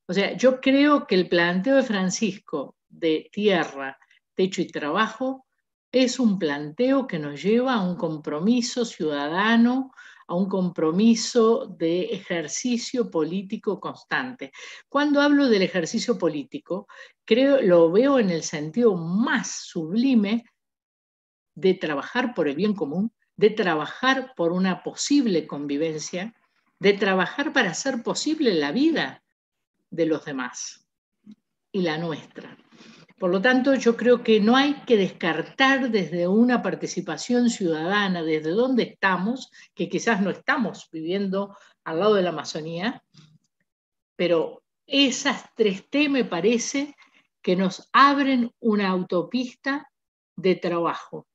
O sea, yo creo que el planteo de Francisco de tierra, techo y trabajo es un planteo que nos lleva a un compromiso ciudadano, a un compromiso de ejercicio político constante. Cuando hablo del ejercicio político, lo veo en el sentido más sublime de trabajar por el bien común, de trabajar por una posible convivencia, de trabajar para hacer posible la vida de los demás y la nuestra. Por lo tanto, yo creo que no hay que descartar desde una participación ciudadana, desde donde estamos, que quizás no estamos viviendo al lado de la Amazonía, pero esas 3T me parece que nos abren una autopista de trabajo: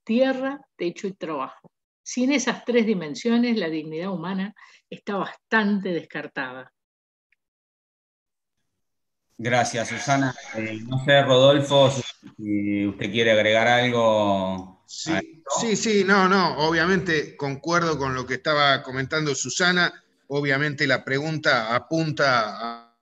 tierra, techo y trabajo. Sin esas 3 dimensiones, la dignidad humana está bastante descartada. Gracias, Susana. No sé, Rodolfo, si usted quiere agregar algo. Sí, no, obviamente concuerdo con lo que estaba comentando Susana. Obviamente la pregunta apunta a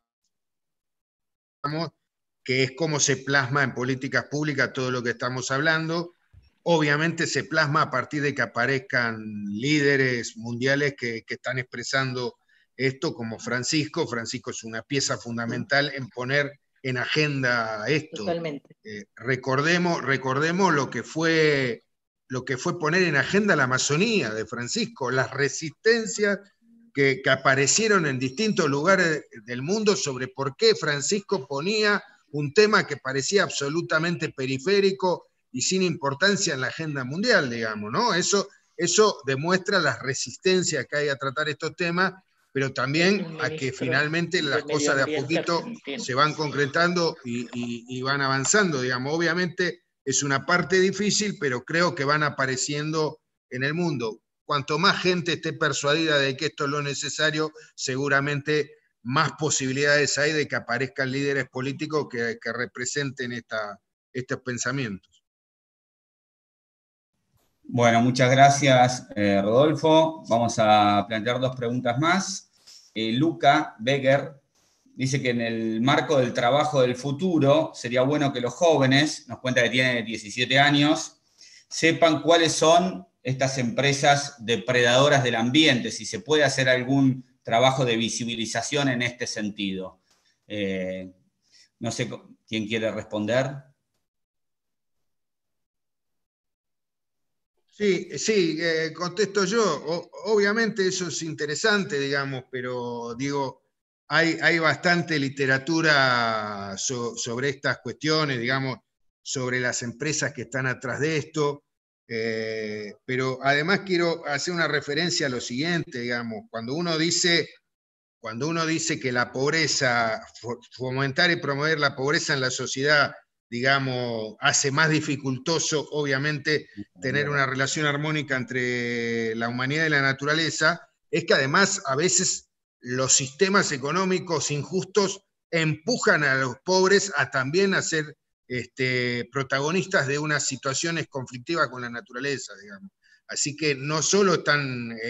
que es cómo se plasma en políticas públicas todo lo que estamos hablando. obviamente se plasma a partir de que aparezcan líderes mundiales que están expresando esto, como Francisco. Francisco es una pieza fundamental en poner en agenda esto. Totalmente. Recordemos lo que fue poner en agenda la Amazonía de Francisco, las resistencias que aparecieron en distintos lugares del mundo sobre por qué Francisco ponía un tema que parecía absolutamente periférico y sin importancia en la agenda mundial, digamos, ¿no? Eso demuestra las resistencias que hay a tratar estos temas, pero también a que finalmente las cosas de a poquito se van concretando y van avanzando, digamos. Obviamente es una parte difícil, pero creo que van apareciendo en el mundo. Cuanto más gente esté persuadida de que esto es lo necesario, seguramente más posibilidades hay de que aparezcan líderes políticos que representen estos pensamientos. Bueno, muchas gracias, Rodolfo. Vamos a plantear 2 preguntas más. Luca Becker dice que en el marco del trabajo del futuro sería bueno que los jóvenes, nos cuenta que tiene 17 años, sepan cuáles son estas empresas depredadoras del ambiente, si se puede hacer algún trabajo de visibilización en este sentido. No sé quién quiere responder. Sí, contesto yo. Obviamente eso es interesante, digamos, pero digo, hay bastante literatura sobre estas cuestiones, digamos, sobre las empresas que están atrás de esto. Pero además quiero hacer una referencia a lo siguiente, digamos, cuando uno dice que la pobreza, fomentar y promover la pobreza en la sociedad, digamos, hace más dificultoso, obviamente, tener una relación armónica entre la humanidad y la naturaleza, es que además a veces los sistemas económicos injustos empujan a los pobres a también a ser protagonistas de unas situaciones conflictivas con la naturaleza, digamos. Así que no solo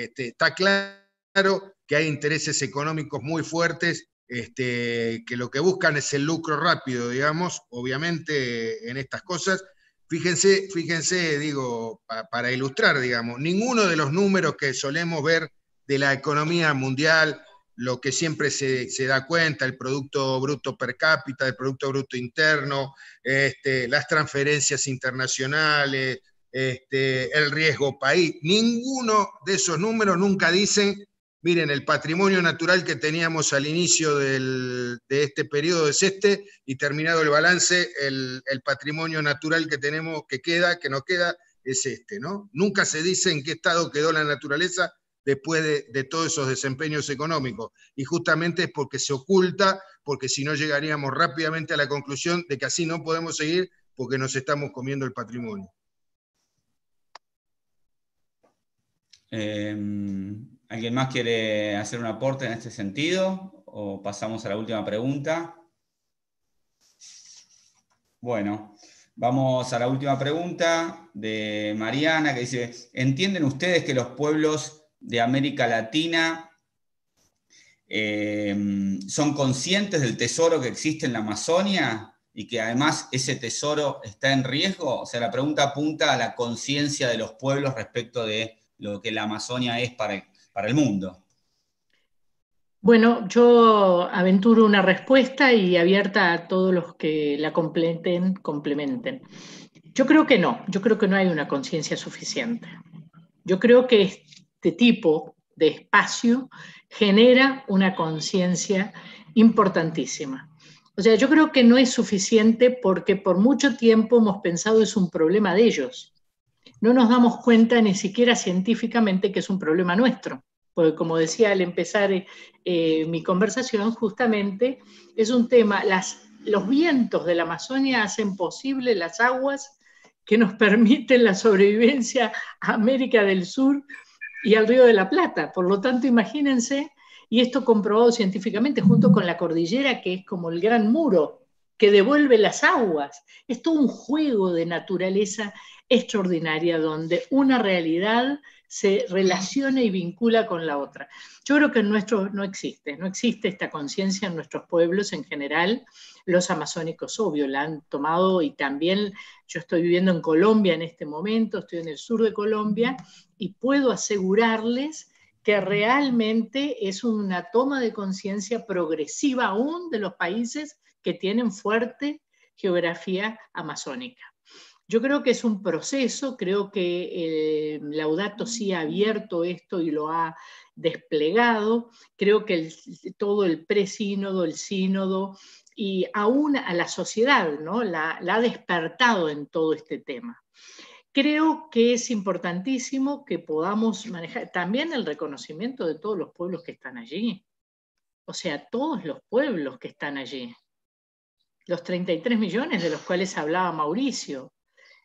está claro que hay intereses económicos muy fuertes que lo que buscan es el lucro rápido, digamos, obviamente en estas cosas. Fíjense, digo, para ilustrar, digamos, ninguno de los números que solemos ver de la economía mundial, lo que siempre se da cuenta, el Producto Bruto per cápita, el Producto Bruto Interno, las transferencias internacionales, el riesgo país, ninguno de esos números nunca dicen: miren, el patrimonio natural que teníamos al inicio de este periodo es y terminado el balance, el patrimonio natural que tenemos, que nos queda, es ¿no? Nunca se dice en qué estado quedó la naturaleza después de todos esos desempeños económicos. Y justamente es porque se oculta, porque si no llegaríamos rápidamente a la conclusión de que así no podemos seguir, porque nos estamos comiendo el patrimonio. ¿Alguien más quiere hacer un aporte en este sentido? ¿O pasamos a la última pregunta? Bueno, vamos a la última pregunta de Mariana, que dice: ¿entienden ustedes que los pueblos de América Latina son conscientes del tesoro que existe en la Amazonia y que además ese tesoro está en riesgo? O sea, la pregunta apunta a la conciencia de los pueblos respecto de lo que la Amazonia es para el mundo. Bueno, yo aventuro una respuesta y abierta a todos los que la complementen. Yo creo que no hay una conciencia suficiente. Yo creo que este tipo de espacio genera una conciencia importantísima. O sea, yo creo que no es suficiente porque por mucho tiempo hemos pensado que es un problema de ellos. No nos damos cuenta ni siquiera científicamente que es un problema nuestro. Porque como decía al empezar mi conversación, justamente es un tema, los vientos de la Amazonia hacen posible las aguas que nos permiten la sobrevivencia a América del Sur y al Río de la Plata. Por lo tanto, imagínense, y esto comprobado científicamente junto con la cordillera, que es como el gran muro que devuelve las aguas. Es todo un juego de naturaleza extraordinaria donde una realidad se relaciona y vincula con la otra. Yo creo que en nuestro no existe esta conciencia en nuestros pueblos en general. Los amazónicos, obvio, la han tomado, y también yo estoy viviendo en Colombia en este momento, estoy en el sur de Colombia, y puedo asegurarles que realmente es una toma de conciencia progresiva aún de los países que tienen fuerte geografía amazónica. Yo creo que es un proceso, creo que Laudato Si ha abierto esto y lo ha desplegado, creo que todo el presínodo, el sínodo y aún a la sociedad, ¿no? la ha despertado en todo este tema. Creo que es importantísimo que podamos manejar también el reconocimiento de todos los pueblos que están allí, o sea, todos los pueblos que están allí, los 33 millones de los cuales hablaba Mauricio,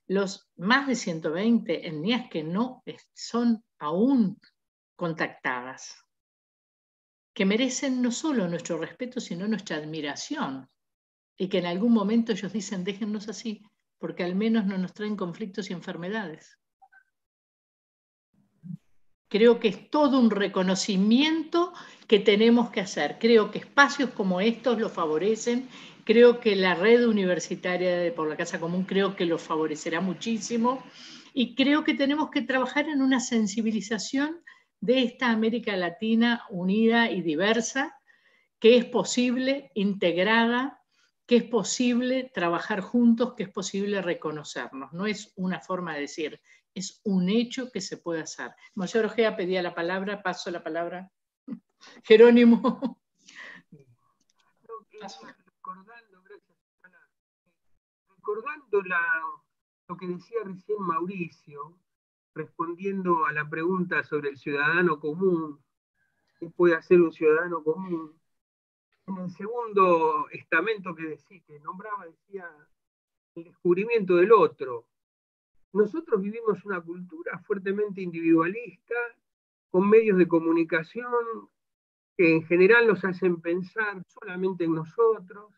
los más de 120 etnias que no son aún contactadas, que merecen no solo nuestro respeto, sino nuestra admiración, y que en algún momento ellos dicen, déjennos así, porque al menos no nos traen conflictos y enfermedades. Creo que es todo un reconocimiento que tenemos que hacer. Creo que espacios como estos lo favorecen. Creo que la red universitaria por la Casa Común creo que lo favorecerá muchísimo. Y creo que tenemos que trabajar en una sensibilización de esta América Latina unida y diversa, que es posible, integrada, que es posible trabajar juntos, que es posible reconocernos. No es una forma de decir, es un hecho que se puede hacer. Monseñor Ojea pedía la palabra, paso la palabra. Jerónimo. Recordando lo que decía recién Mauricio, respondiendo a la pregunta sobre el ciudadano común, ¿qué puede hacer un ciudadano común? En el segundo estamento que nombraba, decía el descubrimiento del otro. Nosotros vivimos una cultura fuertemente individualista, con medios de comunicación que en general nos hacen pensar solamente en nosotros,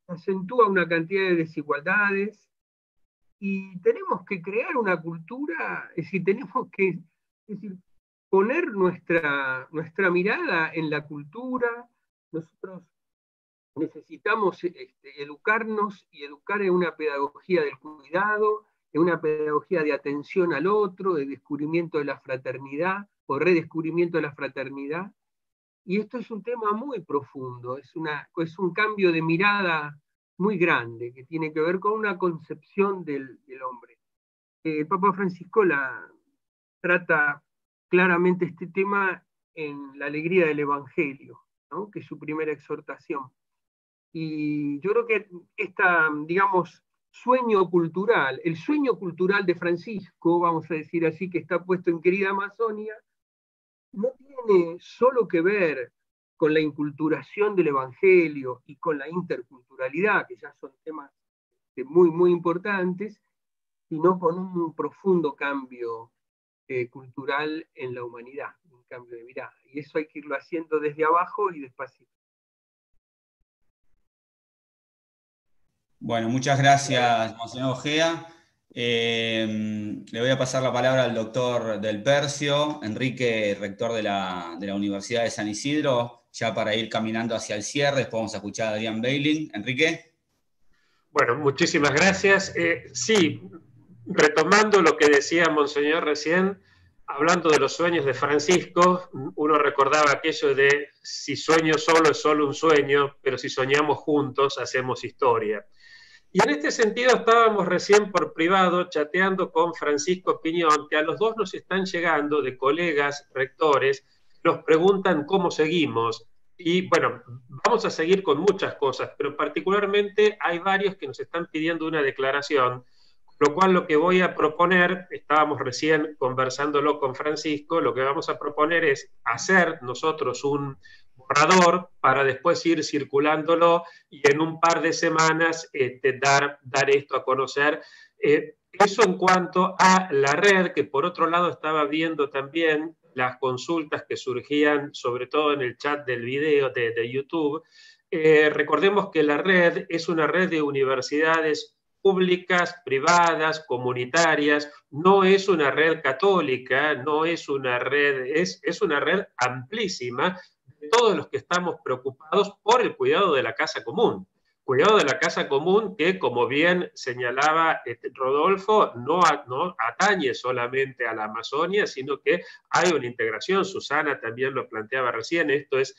acentúa una cantidad de desigualdades, y tenemos que crear una cultura, es decir, tenemos que poner nuestra mirada en la cultura. Nosotros necesitamos educarnos y educar en una pedagogía del cuidado, en una pedagogía de atención al otro, de descubrimiento de la fraternidad o redescubrimiento de la fraternidad. Y esto es un tema muy profundo, es un cambio de mirada muy grande que tiene que ver con una concepción del hombre. El Papa Francisco trata claramente este tema en la alegría del Evangelio, ¿no? Que es su primera exhortación. Y yo creo que sueño cultural, el sueño cultural de Francisco, vamos a decir así, que está puesto en Querida Amazonia, no tiene solo que ver con la inculturación del Evangelio y con la interculturalidad, que ya son temas muy, muy importantes, sino con un profundo cambio cultural en la humanidad, un cambio de mirada. Y eso hay que irlo haciendo desde abajo y despacito. Bueno, muchas gracias, Monseñor Ojea. Le voy a pasar la palabra al doctor Del Percio, Enrique, rector de la Universidad de San Isidro, ya para ir caminando hacia el cierre. Después vamos a escuchar a Adrián Beiling. Enrique. Bueno, muchísimas gracias. Sí, retomando lo que decía Monseñor recién, hablando de los sueños de Francisco, uno recordaba aquello de si sueño solo es solo un sueño, pero si soñamos juntos hacemos historia. Y en este sentido estábamos recién por privado chateando con Francisco Piñón, que a los dos nos están llegando de colegas rectores, nos preguntan cómo seguimos. Y bueno, vamos a seguir con muchas cosas, pero particularmente hay varios que nos están pidiendo una declaración, lo cual lo que voy a proponer, estábamos recién conversándolo con Francisco, lo que vamos a proponer es hacer nosotros un borrador para después ir circulándolo y en un par de semanas dar esto a conocer. Eso en cuanto a la red, que por otro lado estaba viendo también las consultas que surgían, sobre todo en el chat del video de YouTube. recordemos que la red es una red de universidades públicas, privadas, comunitarias, no es una red católica, no es una red, es una red amplísima de todos los que estamos preocupados por el cuidado de la casa común. Cuidado de la casa común que, como bien señalaba Rodolfo, no atañe solamente a la Amazonia, sino que hay una integración. Susana también lo planteaba recién, esto es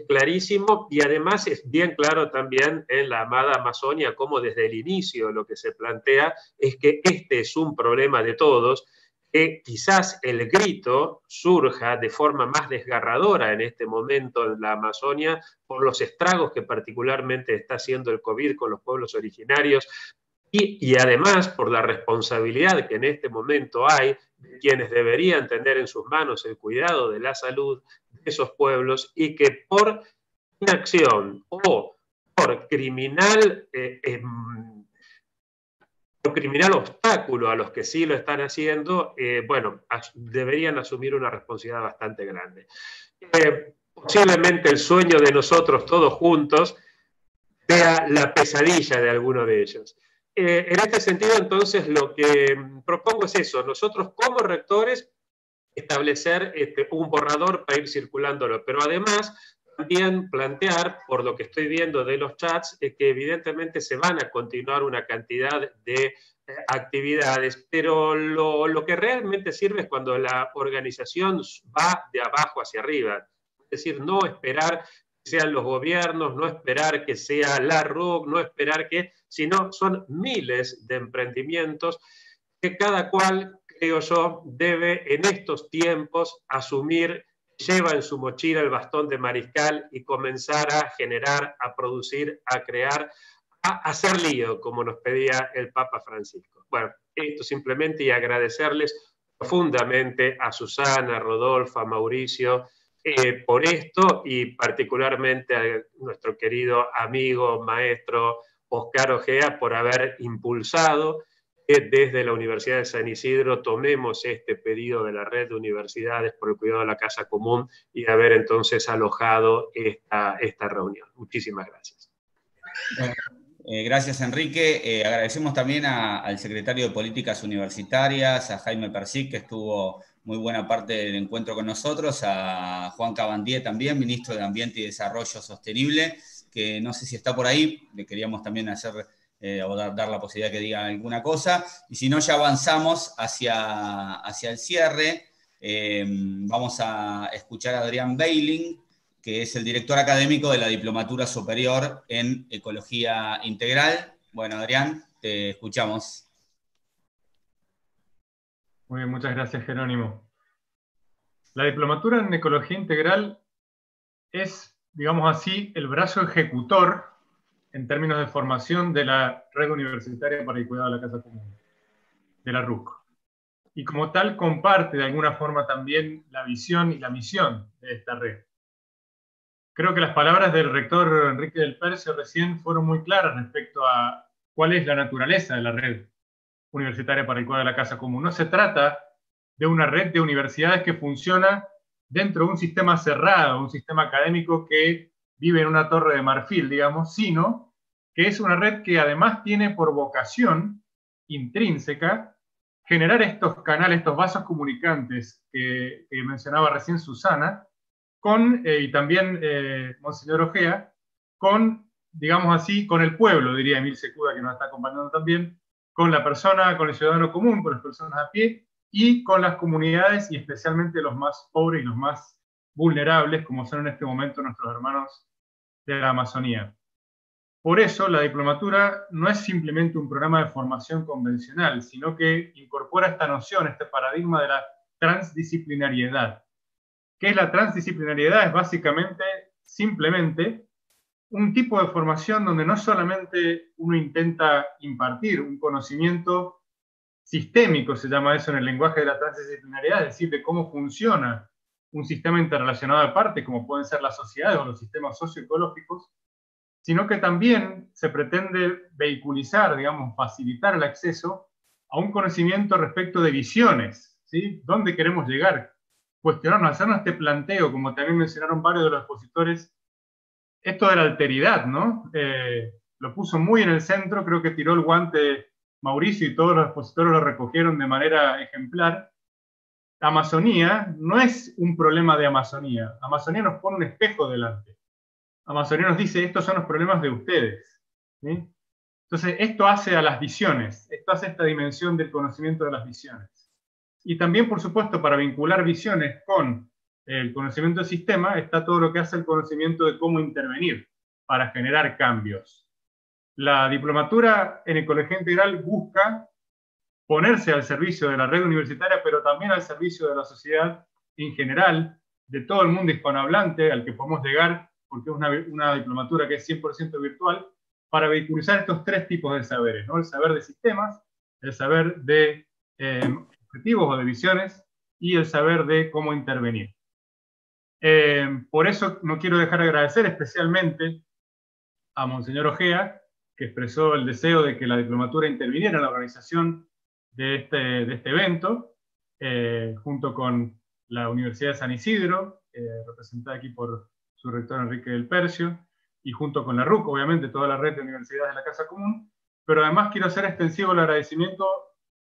clarísimo, y además es bien claro también en la amada Amazonia cómo desde el inicio lo que se plantea es que este es un problema de todos, que quizás el grito surja de forma más desgarradora en este momento en la Amazonia por los estragos que particularmente está haciendo el COVID con los pueblos originarios, y además por la responsabilidad que en este momento hay de quienes deberían tener en sus manos el cuidado de la salud de esos pueblos, y que por inacción o por criminal obstáculo a los que sí lo están haciendo, bueno, deberían asumir una responsabilidad bastante grande. Posiblemente el sueño de nosotros todos juntos sea la pesadilla de alguno de ellos. En este sentido, entonces, lo que propongo es eso: nosotros como rectores establecer un borrador para ir circulándolo, pero además también plantear, por lo que estoy viendo de los chats, que evidentemente se van a continuar una cantidad de actividades, pero lo que realmente sirve es cuando la organización va de abajo hacia arriba, es decir, no esperar sean los gobiernos, no esperar que sea la RUC, no esperar que, sino son miles de emprendimientos que cada cual, creo yo, debe en estos tiempos asumir, lleva en su mochila el bastón de mariscal y comenzar a generar, a producir, a crear, a hacer lío, como nos pedía el Papa Francisco. Bueno, esto simplemente, y agradecerles profundamente a Susana, a Rodolfo, a Mauricio, por esto, y particularmente a nuestro querido amigo, maestro Oscar Ojea, por haber impulsado que desde la Universidad de San Isidro tomemos este pedido de la red de universidades por el cuidado de la casa común y haber entonces alojado esta reunión. Muchísimas gracias. Gracias, Enrique. Agradecemos también al secretario de Políticas Universitarias, a Jaime Persic, que estuvo muy buena parte del encuentro con nosotros, a Juan Cabandier también, ministro de Ambiente y Desarrollo Sostenible, que no sé si está por ahí, le queríamos también hacer o dar la posibilidad de que diga alguna cosa, y si no ya avanzamos hacia el cierre. Vamos a escuchar a Adrián Beiling, que es el director académico de la Diplomatura Superior en Ecología Integral. Bueno, Adrián, te escuchamos. Muy bien, muchas gracias, Jerónimo. La Diplomatura en Ecología Integral es, digamos así, el brazo ejecutor en términos de formación de la Red Universitaria para el Cuidado de la Casa Común, de la RUC. Y como tal comparte de alguna forma también la visión y la misión de esta red. Creo que las palabras del rector Enrique del Percio recién fueron muy claras respecto a cuál es la naturaleza de la Red Universitaria para el Cuidado de la Casa Común. No se trata de una red de universidades que funciona dentro de un sistema cerrado, un sistema académico que vive en una torre de marfil, digamos, sino que es una red que además tiene por vocación intrínseca generar estos canales, estos vasos comunicantes que mencionaba recién Susana, y también Monseñor Ojea, digamos así, con el pueblo, diría Emil Secuda, que nos está acompañando también, con la persona, con el ciudadano común, con las personas a pie, y con las comunidades, y especialmente los más pobres y los más vulnerables, como son en este momento nuestros hermanos de la Amazonía. Por eso, la diplomatura no es simplemente un programa de formación convencional, sino que incorpora esta noción, este paradigma de la transdisciplinariedad. ¿Qué es la transdisciplinariedad? Es básicamente, simplemente, un tipo de formación donde no solamente uno intenta impartir un conocimiento sistémico, se llama eso en el lenguaje de la transdisciplinariedad, es decir, de cómo funciona un sistema interrelacionado de partes, como pueden ser las sociedades o los sistemas socioecológicos, sino que también se pretende vehiculizar, digamos, facilitar el acceso a un conocimiento respecto de visiones, ¿sí? ¿Dónde queremos llegar? Cuestionarnos, hacernos este planteo, como también mencionaron varios de los expositores, esto de la alteridad, ¿no? Lo puso muy en el centro, creo que tiró el guante Mauricio y todos los expositores lo recogieron de manera ejemplar. Amazonía no es un problema de Amazonía. Amazonía nos pone un espejo delante. Amazonía nos dice, estos son los problemas de ustedes, ¿sí? Entonces, esto hace a las visiones, esto hace esta dimensión del conocimiento de las visiones. Y también, por supuesto, para vincular visiones con el conocimiento del sistema, está todo lo que hace el conocimiento de cómo intervenir para generar cambios. La diplomatura en ecología integral busca ponerse al servicio de la red universitaria, pero también al servicio de la sociedad en general, de todo el mundo hispanohablante al que podemos llegar, porque es una diplomatura que es 100% virtual, para vehiculizar estos tres tipos de saberes, ¿no? El saber de sistemas, el saber de objetivos o de visiones, y el saber de cómo intervenir. Por eso no quiero dejar de agradecer especialmente a Monseñor Ojea, que expresó el deseo de que la diplomatura interviniera en la organización de este evento, junto con la Universidad de San Isidro, representada aquí por su rector Enrique del Percio, y junto con la RUC, obviamente, toda la red de universidades de la Casa Común, pero además quiero hacer extensivo el agradecimiento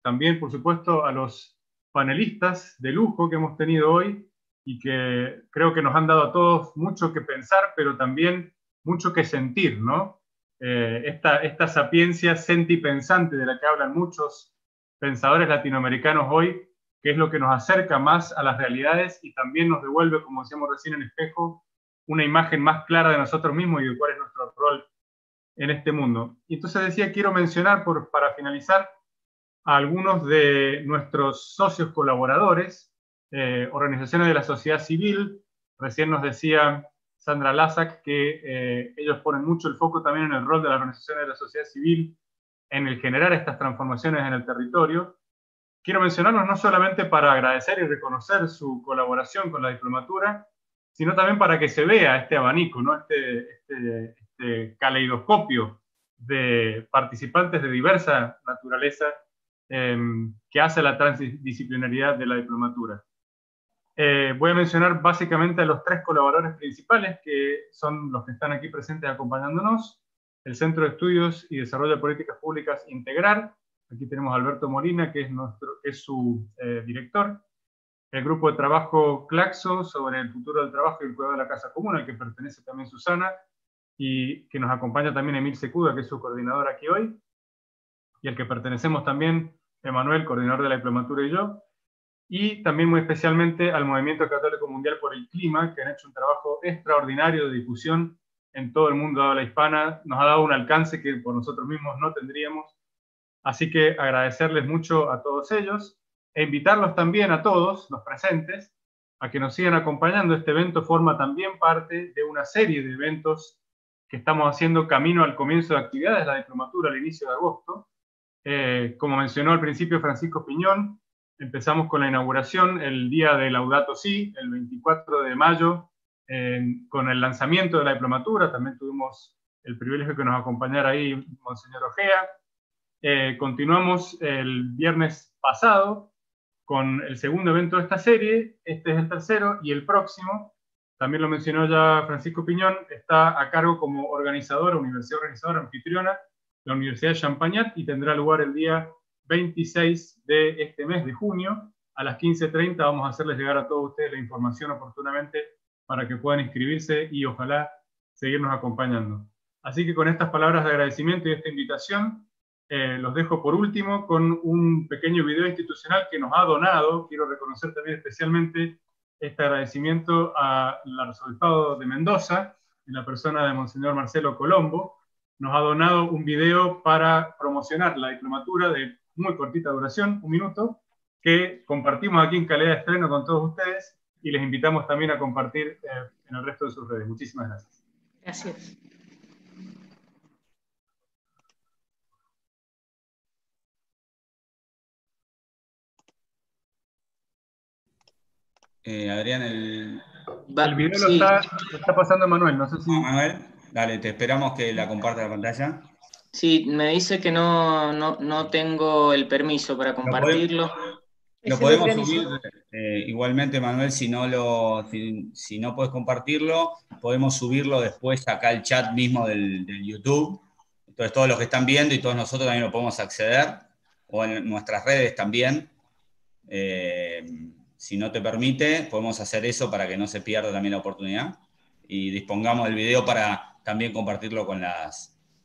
también, por supuesto, a los panelistas de lujo que hemos tenido hoy, y que creo que nos han dado a todos mucho que pensar, pero también mucho que sentir, ¿no? Esta sapiencia sentipensante de la que hablan muchos pensadores latinoamericanos hoy, que es lo que nos acerca más a las realidades y también nos devuelve, como decíamos recién en espejo, una imagen más clara de nosotros mismos y de cuál es nuestro rol en este mundo. Y entonces decía, quiero mencionar, para finalizar, a algunos de nuestros socios colaboradores, organizaciones de la sociedad civil. Recién nos decía Sandra Lasak que ellos ponen mucho el foco también en el rol de las organizaciones de la sociedad civil en el generar estas transformaciones en el territorio. Quiero mencionarlos no solamente para agradecer y reconocer su colaboración con la diplomatura, sino también para que se vea este abanico, ¿no? este caleidoscopio de participantes de diversa naturaleza que hace la transdisciplinariedad de la diplomatura. Voy a mencionar básicamente a los tres colaboradores principales, que son los que están aquí presentes acompañándonos: el Centro de Estudios y Desarrollo de Políticas Públicas Integrar. Aquí tenemos a Alberto Molina, que es su director. El Grupo de Trabajo Claxo sobre el futuro del trabajo y el cuidado de la casa común, al que pertenece también Susana, y que nos acompaña también Emil Secuda, que es su coordinador aquí hoy, y al que pertenecemos también Emanuel, coordinador de la diplomatura, y yo. Y también muy especialmente al Movimiento Católico Mundial por el Clima, que han hecho un trabajo extraordinario de difusión en todo el mundo de habla hispana. Nos ha dado un alcance que por nosotros mismos no tendríamos. Así que agradecerles mucho a todos ellos e invitarlos también a todos los presentes a que nos sigan acompañando. Este evento forma también parte de una serie de eventos que estamos haciendo camino al comienzo de actividades de la diplomatura al inicio de agosto. Como mencionó al principio Francisco Piñón, empezamos con la inauguración el día de Laudato Si, el 24 de mayo, con el lanzamiento de la diplomatura. También tuvimos el privilegio que nos acompañara ahí Monseñor Ojea. Continuamos el viernes pasado con el segundo evento de esta serie. Este es el tercero, y el próximo, también lo mencionó ya Francisco Piñón, está a cargo como organizadora, universidad organizadora, anfitriona, la Universidad de Champagnat, y tendrá lugar el día 26 de este mes de junio, a las 15:30. Vamos a hacerles llegar a todos ustedes la información oportunamente para que puedan inscribirse y ojalá seguirnos acompañando. Así que con estas palabras de agradecimiento y esta invitación, los dejo por último con un pequeño video institucional que nos ha donado. Quiero reconocer también especialmente este agradecimiento al Arzobispado de Mendoza, en la persona de Monseñor Marcelo Colombo. Nos ha donado un video para promocionar la diplomatura de muy cortita duración, 1 minuto, que compartimos aquí en calidad de estreno con todos ustedes, y les invitamos también a compartir en el resto de sus redes. Muchísimas gracias. Gracias. Adrián, el video sí. lo está pasando Manuel, no sé si... Manuel, dale, te esperamos que la comparta la pantalla. Sí, me dice que no tengo el permiso para compartirlo. Lo podemos subir igualmente, Manuel, si no puedes compartirlo, podemos subirlo después acá al chat mismo del YouTube. Entonces todos los que están viendo y todos nosotros también lo podemos acceder, o en nuestras redes también. Si no te permite, podemos hacer eso para que no se pierda también la oportunidad. Y dispongamos el video para también compartirlo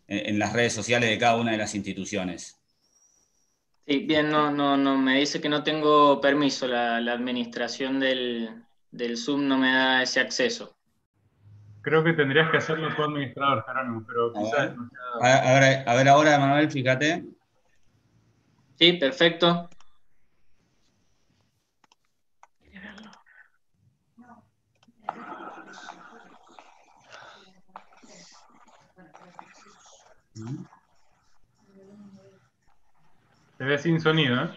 en las redes sociales de cada una de las instituciones. Sí, bien, no, me dice que no tengo permiso, la administración del Zoom no me da ese acceso. Creo que tendrías que hacerlo tu administrador, Jerónimo, pero quizás no sea... A ver ahora, Manuel, fíjate. Sí, perfecto. Se ve sin sonido, ¿eh?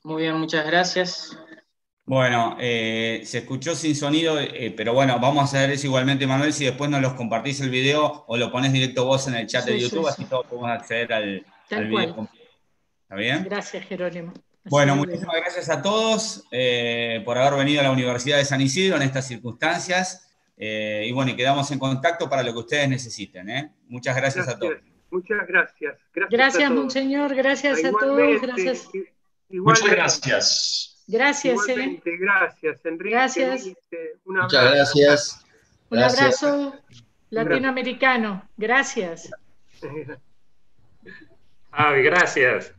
Muy bien, muchas gracias. Bueno, se escuchó sin sonido, pero bueno, vamos a hacer eso igualmente, Manuel, si después nos los compartís el video o lo ponés directo vos en el chat de YouTube, así todos podemos acceder al video completo. ¿Está bien? Gracias, Jerónimo. Bueno, muchísimas gracias a todos por haber venido a la Universidad de San Isidro en estas circunstancias. Y bueno, y quedamos en contacto para lo que ustedes necesiten. Muchas gracias a todos. Muchas gracias. Gracias, Monseñor. Gracias a todos. Gracias. Muchas gracias. Gracias. Gracias, Enrique. Gracias. Un abrazo. Muchas gracias. Un abrazo latinoamericano. Gracias. Javi, gracias.